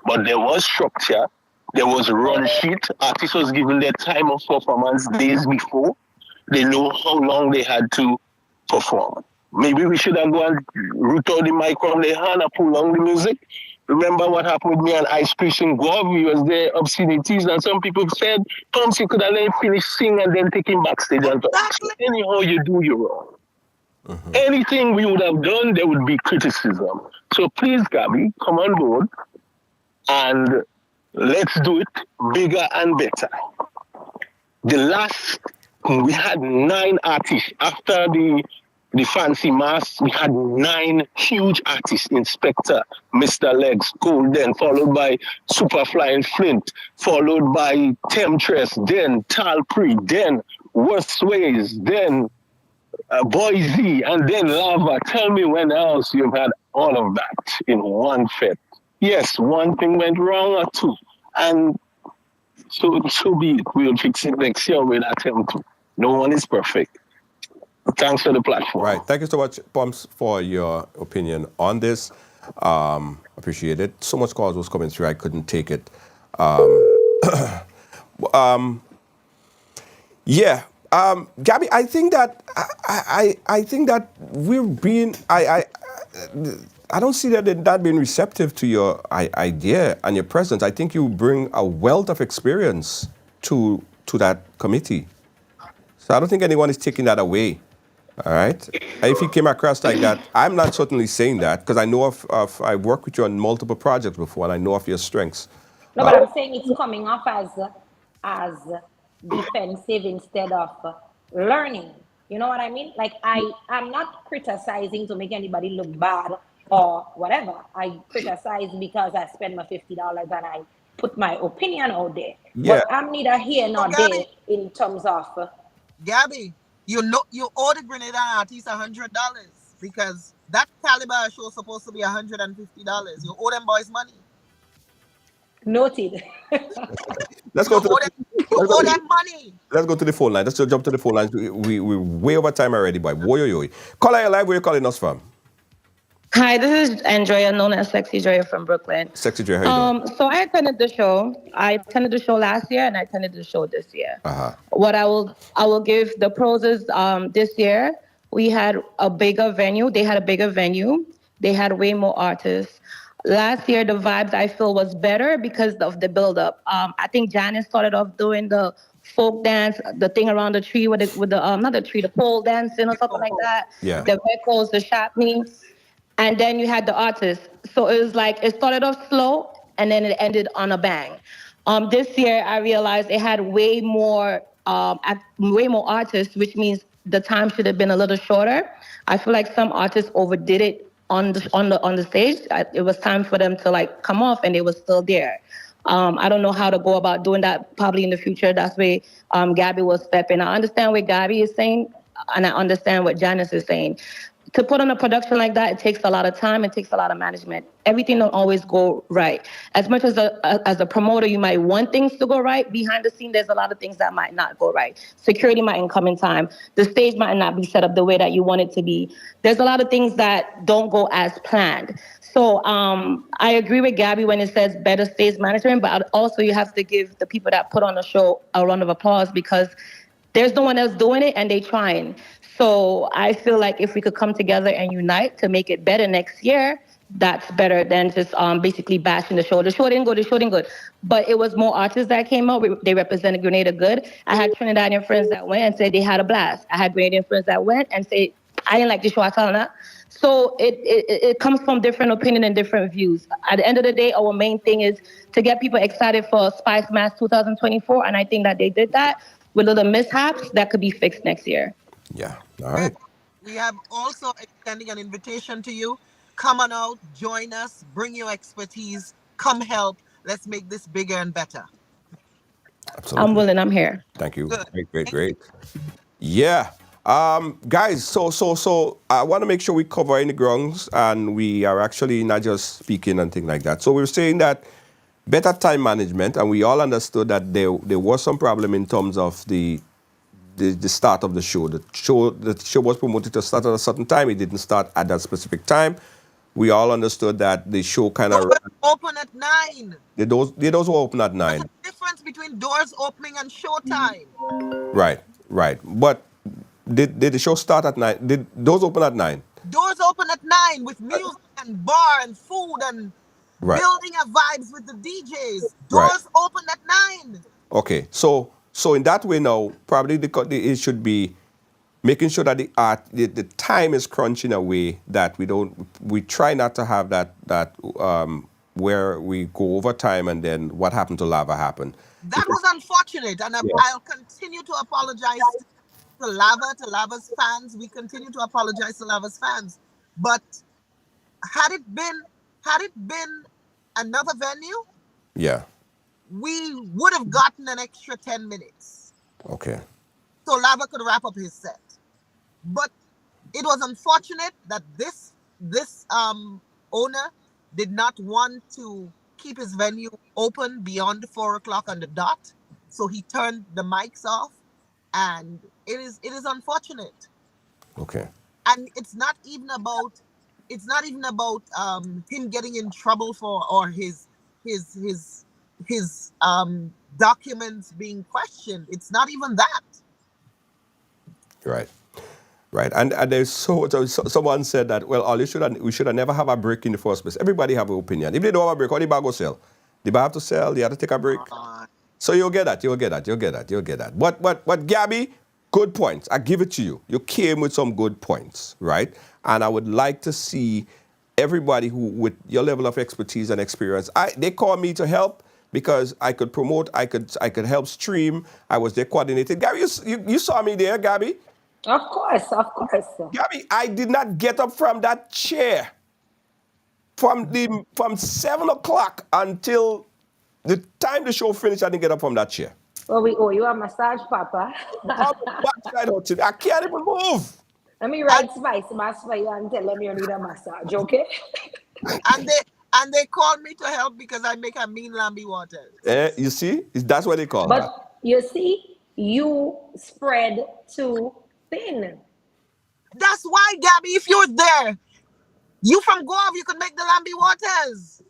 but there was structure. There was run sheet. Artists was given their time of performance days before. They know how long they had to perform. Maybe we should have gone root out the mic from the hand and pull on the music. Remember what happened with me and Ice Chris in Guam? We was there obscenities, and some people said, Tom's, you could have let him finish sing and then take him backstage and talk. Exactly. Anyhow you do, you're wrong. Anything we would have done, there would be criticism. So please, Gabby, come on board and let's do it bigger and better. The last, we had 9 artists. After the fancy mass, we had 9 huge artists. Inspector, Mr. Legs, Golden, followed by Superflying Flint, followed by Temptress, then Talpree, then Worst Ways, then Boise, and then Lava. Tell me when else you've had all of that in one fete. Yes, one thing went wrong or 2. And so be it. We'll fix it next year. We'll attempt to. No one is perfect. Thanks for the platform. Right. Thank you so much, Pumps, for your opinion on this. Appreciate it. So much calls was coming through, I couldn't take it. Yeah. Gabby, I think that I think that we're being I don't see that being receptive to your idea and your presence. I think you bring a wealth of experience to that committee. So I don't think anyone is taking that away. All right. If you came across like that, I'm not certainly saying that because I know of I've worked with you on multiple projects before and I know of your strengths. No, but I'm saying it's coming off as defensive instead of learning. You know what I mean? Like I'm not criticizing to make anybody look bad or whatever. I criticize because I spend my $50 and I put my opinion out there. Yeah. But I'm neither here nor there in terms of Gabby, you owe the Grenada artist $100 because that caliber show is supposed to be $150. You owe them boys money. noted. Let's go to owe them money. Let's go to the phone line. Let's just jump to the phone line. We're way over time already, boy. Yo. Caller, you live. Where you calling us from? Hi, this is Andrea, known as Sexy Joya from Brooklyn. Sexy Joya, how you doing? So I attended the show. I attended the show last year, and I attended the show this year. What I will give the pros is this year we had a bigger venue. They had a bigger venue. They had way more artists. Last year, the vibes I feel was better because of the build-up. I think Janice started off doing the folk dance, the thing around the tree with the not the tree, the pole dancing or something like that. Yeah. The vocals, the chapney. And then you had the artists. So it was like, it started off slow and then it ended on a bang. This year, I realized it had way more artists, which means the time should have been a little shorter. I feel like some artists overdid it on the stage. It was time for them to like come off and they were still there. I don't know how to go about doing that probably in the future. That's where Gabby will step in. I understand what Gabby is saying and I understand what Janice is saying. To put on a production like that, it takes a lot of time. It takes a lot of management. Everything don't always go right. As much as a promoter, you might want things to go right. Behind the scene, there's a lot of things that might not go right. Security mightn't come in time. The stage might not be set up the way that you want it to be. There's a lot of things that don't go as planned. So I agree with Gabby when it says better stage management, but also you have to give the people that put on the show a round of applause because there's no one else doing it and they trying. So I feel like if we could come together and unite to make it better next year, that's better than just basically bashing the show. The show didn't good. But it was more artists that came out. They represented Grenada good. I had Trinidadian friends that went and said they had a blast. I had Grenadian friends that went and said, I didn't like the show at all. Nah. So it comes from different opinion and different views. At the end of the day, our main thing is to get people excited for Spicemas 2024. And I think that they did that with little mishaps that could be fixed next year. Yeah. All right. We have also extending an invitation to you. Come on out, join us, bring your expertise, come help. Let's make this bigger and better. Absolutely. I'm willing. I'm here. Thank you. Good. Great. Yeah. Guys, so I want to make sure we cover any grounds and we are actually not just speaking and things like that. So we're saying that better time management, and we all understood that there was some problem in terms of the start of the show. The show was promoted to start at a certain time. It didn't start at that specific time. We all understood that the show kind of open at 9. The doors were open at 9. There's a difference between doors opening and show time. Right. But Did the show start at 9? Did those open at 9? Doors open at 9 with music and bar and food and Right. building a vibes with the DJs. Right. Doors open at 9. Okay. So in that way now, probably it should be making sure that the time is crunched in a way that we try not to have that where we go over time and then what happened to Lava happened. That was unfortunate, and I'll continue to apologize to Lava's fans. We continue to apologize to Lava's fans. But had it been another venue, Yeah. we would have gotten an extra 10 minutes. Okay. So Lava could wrap up his set. But it was unfortunate that this owner did not want to keep his venue open beyond 4 o'clock on the dot. So he turned the mics off, and it is unfortunate. Okay. And it's not even about him getting in trouble or his documents being questioned. It's not even that. Right. Right. And there's someone said that, well, we should have never have a break in the first place. Everybody have an opinion. If they don't have a break, how the bar go sell? The bar have to sell, they have to take a break. So you'll get that. But Gabby, good points. I give it to you. You came with some good points, right? And I would like to see everybody who, with your level of expertise and experience, they call me to help because I could promote, I could help stream. I was their coordinator. Gabby, you saw me there, Gabby? Of course. Gabby, I did not get up from that chair from 7 o'clock until the time the show finished. I didn't get up from that chair. Well, we owe you a massage, Papa. I can't even move. Let me write Spicemas for you and tell them you need a massage, okay? And they called me to help because I make a mean lambi water. You see? That's what they call But that. you see, you spread too thin. That's why, Gabby, if you're there, you from Guava, you could make the lambi waters.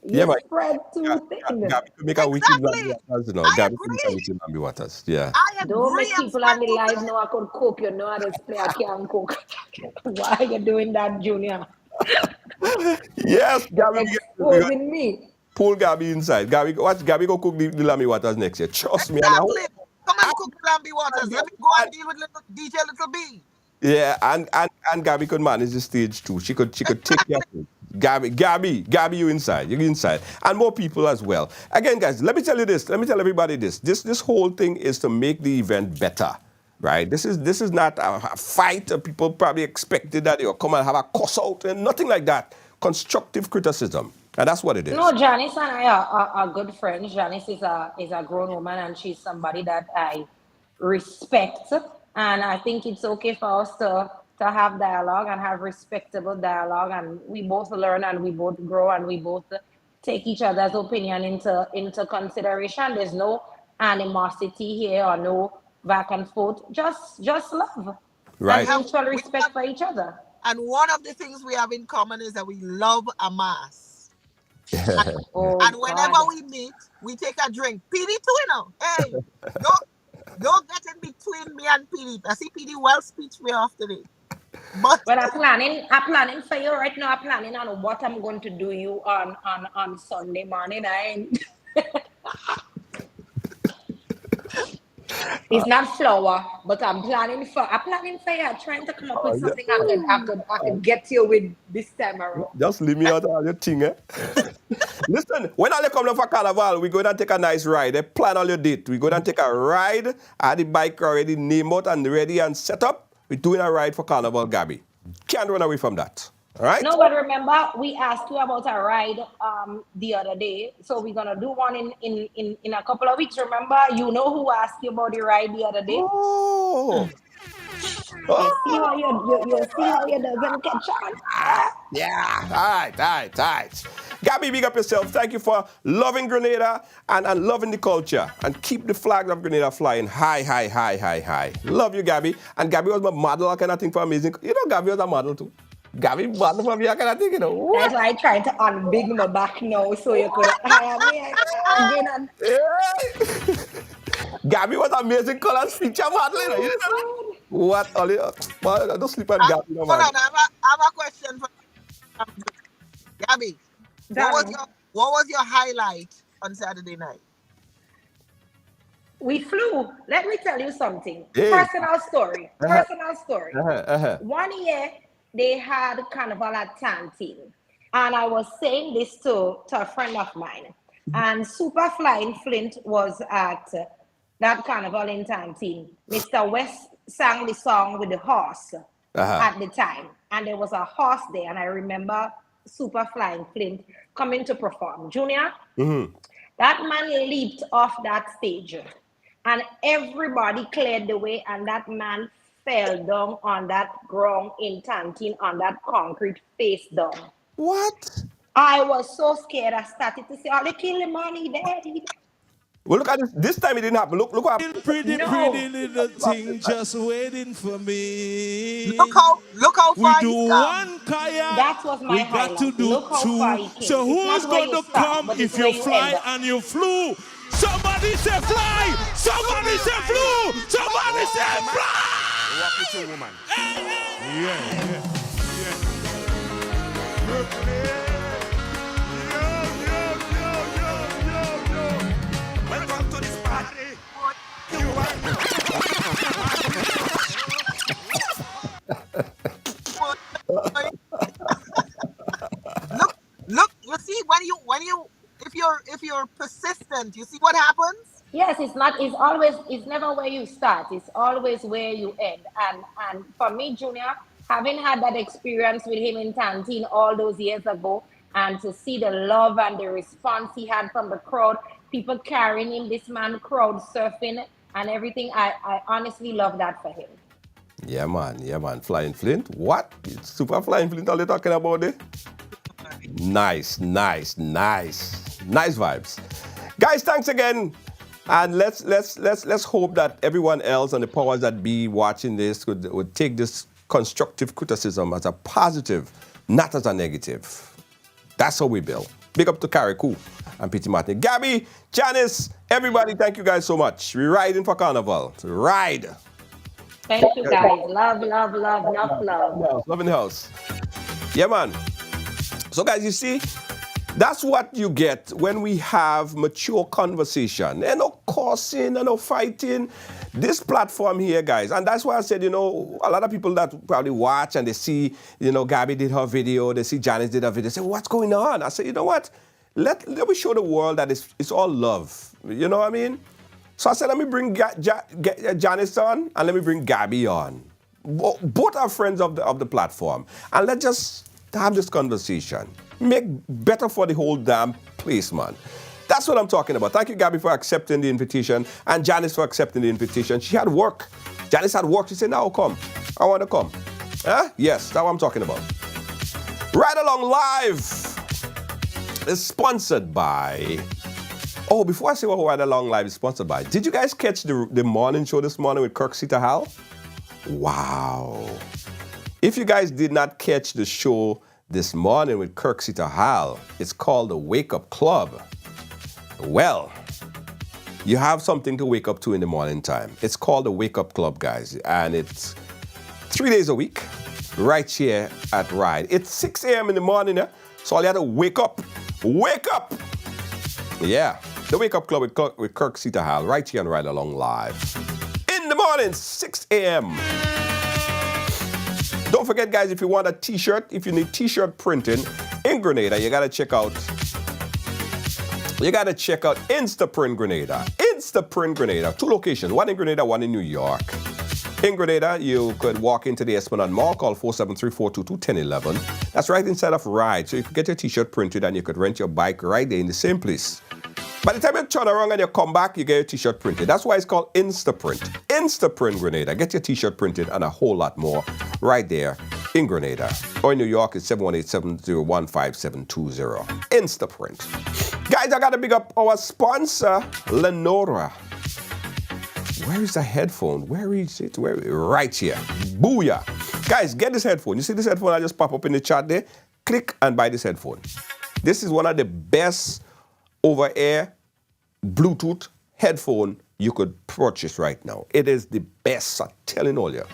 You spread too thin. Gabby could make a weekly lambi waters, you know. Gabby could make a weekly lambi waters. Yeah. I agree. Don't make people on the live know I could cook. You know how to play, I can't cook. Why are you doing that, Junior? Yes, Gabby. Exposing me. Pull Gabby inside. Watch Gabby go cook the lambi waters next year. Trust me. Exactly. Come and cook the lambi waters. Let me go and deal with DJ Little B. Yeah, and Gabby could manage the stage too. She could take care of it. Gabby, you inside. You're inside. And more people as well. Again, guys, let me tell you this. Let me tell everybody this. This whole thing is to make the event better. Right? This is not a fight. People probably expected that you'll come and have a cuss out and nothing like that. Constructive criticism. And that's what it is. No, Janice and I are good friends. Janice is a grown woman and she's somebody that I respect. And I think it's okay for us to have dialogue and have respectable dialogue. And we both learn and we both grow and we both take each other's opinion into consideration. There's no animosity here or no back and forth. Just love. Right. And mutual respect for each other. And one of the things we have in common is that we love a mass. And whenever we meet, we take a drink. PD too, you know. Hey, don't get in between me and PD. I see PD well speech me off today. But I'm planning for you right now. I'm planning on what I'm going to do you on Sunday morning. It's not flour, but I'm planning for you. Trying to come up with something I could get you with this time around. Just leave me out of your thing, eh? Listen, when I come down for Carnival, we go down and take a nice ride. Plan all your date. We go down and take a ride. I had the bike already named out and ready and set up. We're doing a ride for Carnival, Gabby. Can't run away from that. All right? No, but remember, we asked you about a ride the other day. So we're going to do one in a couple of weeks. Remember, you know who asked you about the ride the other day? Oh. You see how you doesn't catch on? Yeah. All right. Gabby, big up yourself. Thank you for loving Grenada and loving the culture. And keep the flag of Grenada flying high. Love you, Gabby. And Gabby was my model, I kind of think, for amazing. You know, Gabby was a model too. Gabby, model for me, I kind of think, you know. That's why I tried to unbig my back now so you could hire me again. Yeah. Gabby was amazing color feature model, you know. What? Ollie? Well, I don't sleep on Gabby, no, Hold man. on, I have a question for Gabby. Darling, What was your highlight on Saturday night? we flew. Let me tell you something. Hey. Personal story. Uh-huh. Personal story. Uh-huh. 1 year, they had carnival at Tantine. And I was saying this to a friend of mine. And Super Flying Flint was at that carnival in Tantine. Mr. West sang the song with the horse at the time. And there was a horse there. And I remember Super Flying Flint coming to perform. Junior, that man leaped off that stage. And everybody cleared the way. And that man fell down on that ground in Tantine on that concrete face down. What? I was so scared. I started to say, "Oh, they kill him, man. He dead. He dead." Well, look at this. This time it didn't happen. Look what happened. Pretty little thing just waiting for me. Look how We far do he's come. one kayak. That was my We got highlight. to do Look how two. far he came. So It's who's not where going you to start, come but if it's where you you fly end up. and you flew? Somebody say fly. Somebody say flew. Somebody say fly. Walk with you, woman. Yeah. Welcome to this party. Look, you see if you're persistent, you see what happens? Yes, it's never where you start. It's always where you end. And for me, Junior, having had that experience with him in Tantine all those years ago, and to see the love and the response he had from the crowd, people carrying him, this man crowd surfing and everything, I honestly love that for him. Yeah, man. Flying Flint. What? It's Super Flying Flint all they talking about it? Nice vibes. Guys, thanks again. And let's hope that everyone else and the powers that be watching this would take this constructive criticism as a positive, not as a negative. That's how we build. Big up to Karikou and P.T. Martin. Gabby, Janice, everybody, thank you guys so much. We're riding for Carnival. So ride. Thank you, guys. Love, enough love. Love in the house. Yeah, man. So, guys, you see, that's what you get when we have mature conversation. And no cursing and no fighting. This platform here, guys, and that's why I said, a lot of people that probably watch and they see, Gabby did her video, they see Janice did her video, say, what's going on? I said, you know what? Let me show the world that it's all love. You know what I mean? So I said, let me bring Janice on and let me bring Gabby on. Both are friends of the platform. And let's just have this conversation. Make better for the whole damn place, man. That's what I'm talking about. Thank you, Gabby, for accepting the invitation, and Janice for accepting the invitation. She had work. Janice had work. She said, now come. I want to come. Huh? Yes, that's what I'm talking about. Ride Along Live is sponsored by... Oh, before I say what Ride Along Live is sponsored by, did you guys catch the morning show this morning with Kirk Sita Hal? Wow. If you guys did not catch the show this morning with Kirk Sita Hal, it's called the Wake Up Club. Well, you have something to wake up to in the morning time. It's called the Wake Up Club, guys, and it's 3 days a week right here at Ride. It's 6 a.m. in the morning, so all you have to wake up. Wake up! Yeah, the Wake Up Club with Kirk Sita Hal right here on Ride Along Live. In the morning, 6 a.m. Don't forget, guys, if you want a t-shirt, if you need t-shirt printing in Grenada, you gotta check out Instaprint Grenada. Instaprint Grenada, 2 locations, one in Grenada, one in New York. In Grenada, you could walk into the Esplanade Mall, call 473-422-1011. That's right inside of Ride, so you could get your t-shirt printed and you could rent your bike right there in the same place. By the time you turn around and you come back, you get your t-shirt printed. That's why it's called Instaprint. Instaprint Grenada. Get your t-shirt printed and a whole lot more right there in Grenada. Or in New York, it's 718-701-5720. Instaprint. Guys, I got to big up our sponsor, Lenora. Where is the headphone? Where is it? Right here. Booyah. Guys, get this headphone. You see this headphone I just pop up in the chat there? Click and buy this headphone. This is one of the best over-air Bluetooth headphone you could purchase right now. It is the best, I'm telling all you.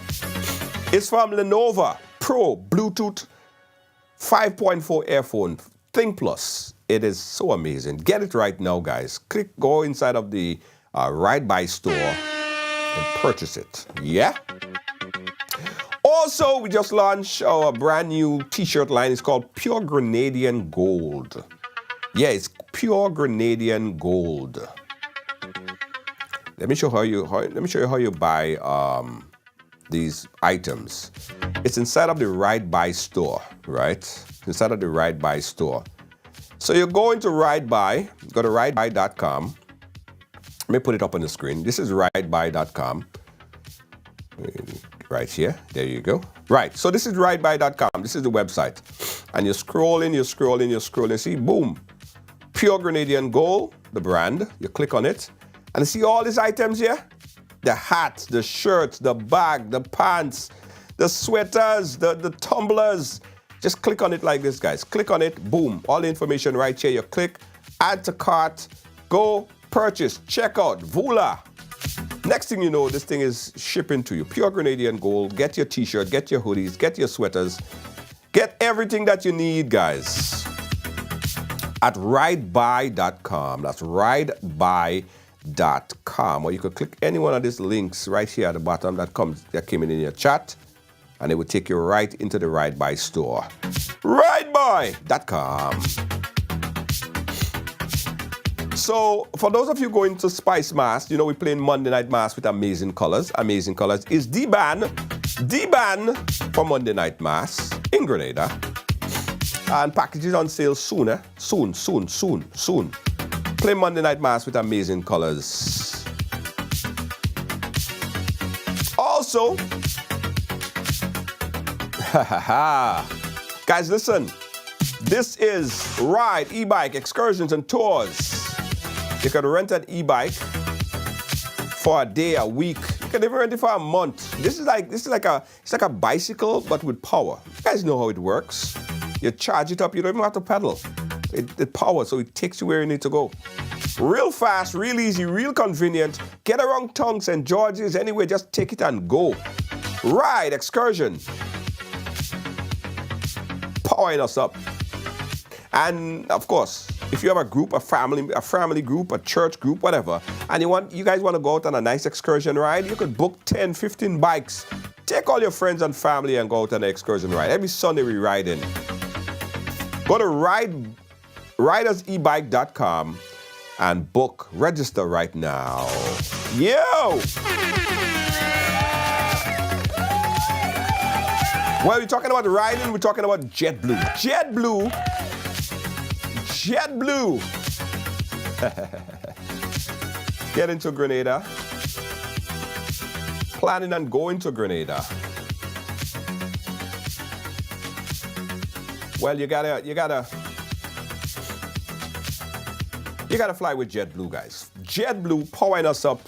It's from Lenovo Pro Bluetooth 5.4 earphone Think Plus. It is so amazing. Get it right now, guys. Go inside of the Ride By store and purchase it. Yeah? Also, we just launched our brand new t-shirt line. It's called Pure Grenadian Gold. Yeah, it's Pure Grenadian Gold. Let me show you how you buy these items. It's inside of the Ride By store, right? Inside of the Ride By store. So you go into Ride By, go to ridebuy.com. Let me put it up on the screen. This is ridebuy.com. Right here. There you go. Right. So this is ridebuy.com. This is the website. And you're scrolling. See, boom. Pure Grenadian Gold, the brand. You click on it. And you see all these items here? The hats, the shirts, the bag, the pants, the sweaters, the tumblers. Just click on it like this, guys. Click on it. Boom. All the information right here. You click. Add to cart. Go. Purchase. Check out. Voila. Next thing you know, this thing is shipping to you. Pure Grenadian Gold. Get your t-shirt, get your hoodies, get your sweaters. Get everything that you need, guys. At ridebuy.com. That's ridebuy.com. Or you could click any one of these links right here at the bottom that came in your chat. And it will take you right into the Ride By store. ridebuy.com. So, for those of you going to Spicemas, you know we're playing Monday Night Mass with Amazing Colors. Amazing Colors is the band for Monday Night Mass in Grenada. And packages on sale soon. Play Monday Night Mass with Amazing Colors. Also, guys, listen. This is Ride, e-bike, excursions and tours. You can rent an e-bike for a day, a week. You can even rent it for a month. It's like a bicycle, but with power. You guys know how it works. You charge it up, you don't even have to pedal. It powers, so it takes you where you need to go. Real fast, real easy, real convenient. Get around town, St. George's, anyway, just take it and go. Ride, excursion. Powering us up. And of course, if you have a group, a family group, a church group, whatever, and you guys want to go out on a nice excursion ride, you could book 10, 15 bikes. Take all your friends and family and go out on an excursion ride. Every Sunday we ride in. Go to ridersebike.com and book. Register right now. Yo! Well, we're talking about riding, we're talking about JetBlue. JetBlue. Get into Grenada. Planning on going to Grenada. Well, you gotta fly with JetBlue, guys. JetBlue powering us up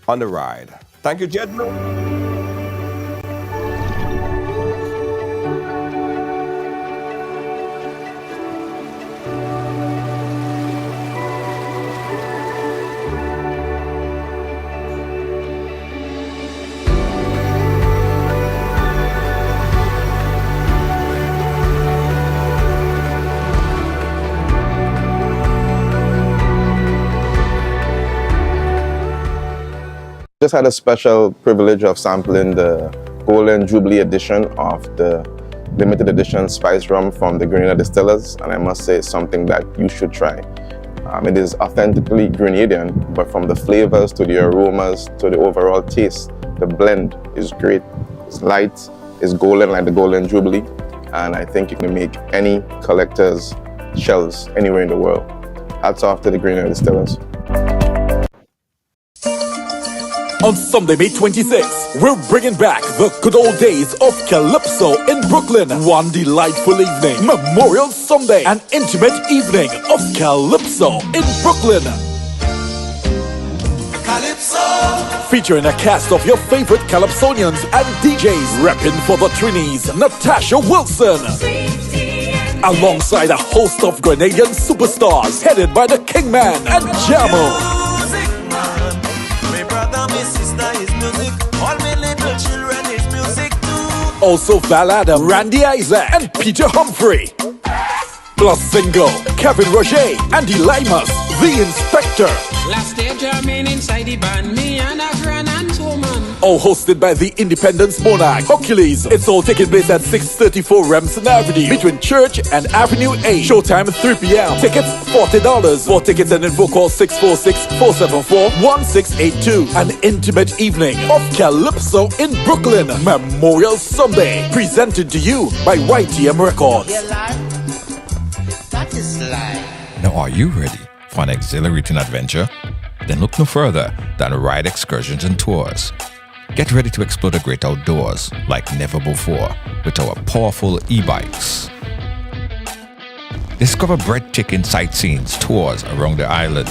on the ride. Thank you, JetBlue. Just had a special privilege of sampling the Golden Jubilee edition of the limited edition spice rum from the Grenada distillers, and I must say it's something that you should try. It is authentically Grenadian, but from the flavors to the aromas to the overall taste, the blend is great. It's light, it's golden like the Golden Jubilee, and I think you can make any collector's shelves anywhere in the world. Hats off to the Grenada distillers. On Sunday, May 26th, we're bringing back the good old days of Calypso in Brooklyn. One delightful evening, Memorial Sunday, an intimate evening of Calypso in Brooklyn. Calypso! Featuring a cast of your favorite Calypsonians and DJs, repping for the Trinis, Natasha Wilson. Alongside a host of Grenadian superstars, headed by the Kingman and Jamo. my sister is music. All my little children is music too. Also Val Adam, Randy Isaac, and Peter Humphrey. Plus single, Kevin Roger, Andy Limas, The Inspector. Last year jamming inside the band, me and a grand and two man. All hosted by the Independence Monarch, Hercules. It's all taking place at 634 Remsen Avenue, between Church and Avenue A. Showtime 3 p.m. Tickets $40. For tickets and info, call 646-474-1682. An intimate evening of Calypso in Brooklyn. Memorial Sunday. Presented to you by YTM Records. That is life. Now, are you ready for an exhilarating adventure? Then look no further than Ride Excursions and Tours. Get ready to explore the great outdoors like never before with our powerful e-bikes. Discover breathtaking sightseeing tours around the island.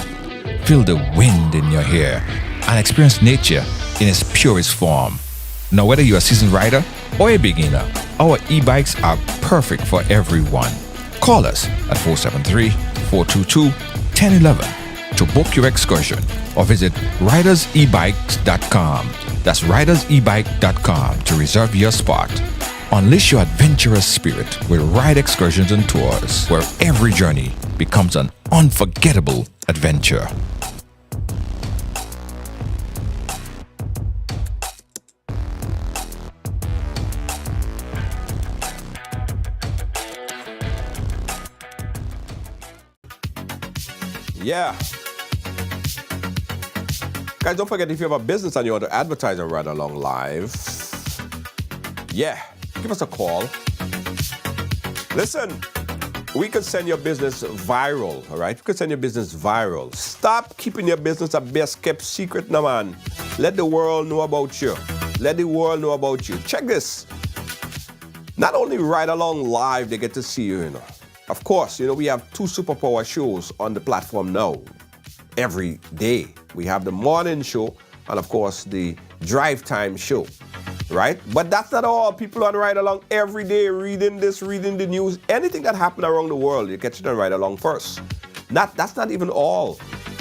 Feel the wind in your hair and experience nature in its purest form. Now, whether you're a seasoned rider or a beginner, our e-bikes are perfect for everyone. Call us at 473-422-1011 to book your excursion or visit ridersebikes.com. That's ridersebike.com to reserve your spot. Unleash your adventurous spirit with Ride Excursions and Tours, where every journey becomes an unforgettable adventure. Yeah. Guys, don't forget, if you have a business and you want to advertise on Ride Along Live, yeah, give us a call. Listen, we could send your business viral, all right? We could send your business viral. Stop keeping your business a best kept secret, no man. Let the world know about you. Let the world know about you. Check this. Not only Ride Along Live, they get to see you, you know. Of course, you know, we have 2 superpower shows on the platform now. Every day. We have the morning show and, of course, the drive time show, right? But that's not all. People on Ride Along every day reading this, reading the news. Anything that happened around the world, you catch it on Ride Along first. That's not even all.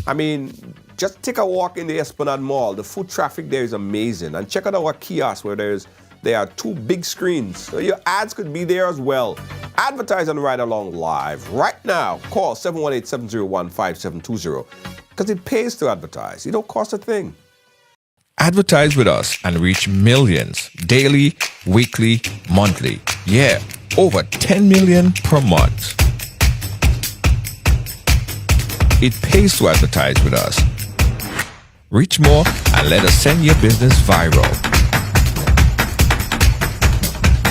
I mean, just take a walk in the Esplanade Mall. The foot traffic there is amazing. And check out our kiosk where there are 2 big screens. So your ads could be there as well. Advertise on Ride Along Live right now. Call 718-701-5720. Because it pays to advertise. It don't cost a thing. Advertise with us and reach millions daily, weekly, monthly. Yeah, over 10 million per month. It pays to advertise with us. Reach more and let us send your business viral.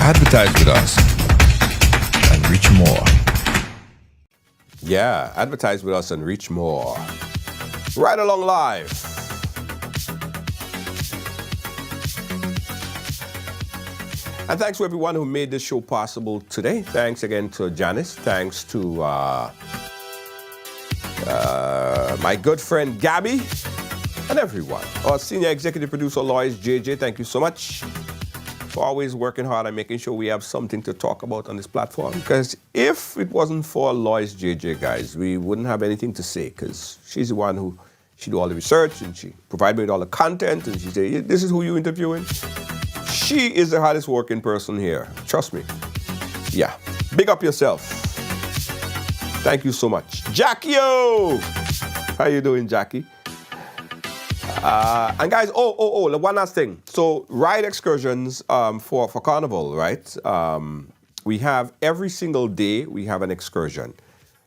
Advertise with us and reach more. Yeah, advertise with us and reach more. Ride Along Live. And thanks to everyone who made this show possible today. Thanks again to Janice. Thanks to my good friend Gabby and everyone. Our senior executive producer, Lois JJ, thank you so much for always working hard and making sure we have something to talk about on this platform. Because if it wasn't for Lois JJ, guys, we wouldn't have anything to say, because she's the one who, she do all the research and she provide me with all the content and she say, this is who you interviewing. She is the hardest working person here. Trust me. Yeah. Big up yourself. Thank you so much. Jackie-o! How you doing, Jackie? And guys, one last thing. So Ride Excursions for Carnival, right? We have every single day we have an excursion.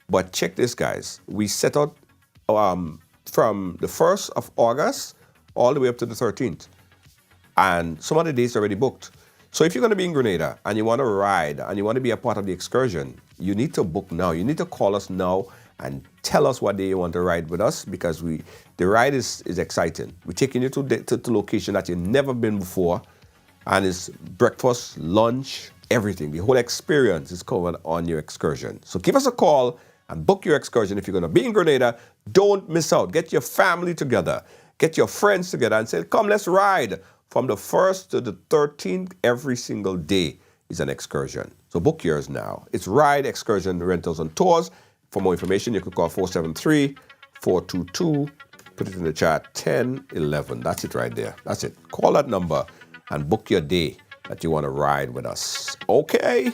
But check this, guys. We set out from the 1st of August all the way up to the 13th. And some of the dates are already booked. So if you're going to be in Grenada and you want to ride and you want to be a part of the excursion, you need to book now. You need to call us now and tell us what day you want to ride with us, because the ride is exciting. We're taking you to location that you've never been before, and it's breakfast, lunch, everything. The whole experience is covered on your excursion. So give us a call and book your excursion. If you're going to be in Grenada, don't miss out. Get your family together. Get your friends together and say, come, let's ride. From the 1st to the 13th, every single day is an excursion. So book yours now. It's Ride Excursion Rentals and Tours. For more information, you can call 473-422-1011. Put it in the chat. 1011. That's it right there. That's it. Call that number and book your day that you want to ride with us. Okay?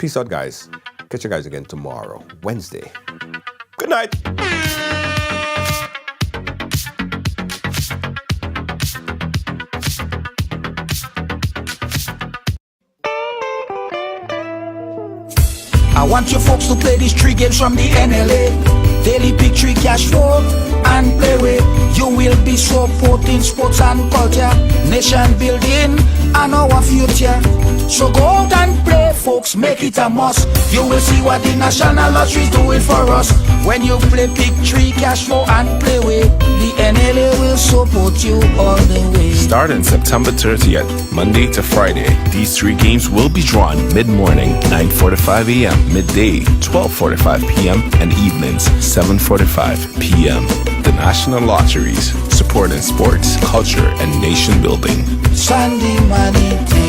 Peace out, guys. Catch you guys again tomorrow, Wednesday. Good night. I want you folks to play these 3 games from the NLA. Daily pick 3 cash flow and play with. You will be supporting sports and culture, nation building and our future. So go out and play, folks, make it a must. You will see what the National Lottery is doing for us. When you play pick 3 cash flow and play with, the NLA will support you all the way. Starting September 30th, Monday to Friday, these 3 games will be drawn mid-morning, 9:45 a.m., midday, 12:45 p.m., and evenings, 7:45 p.m. The National Lotteries, supporting sports, culture, and nation building. Sunday money.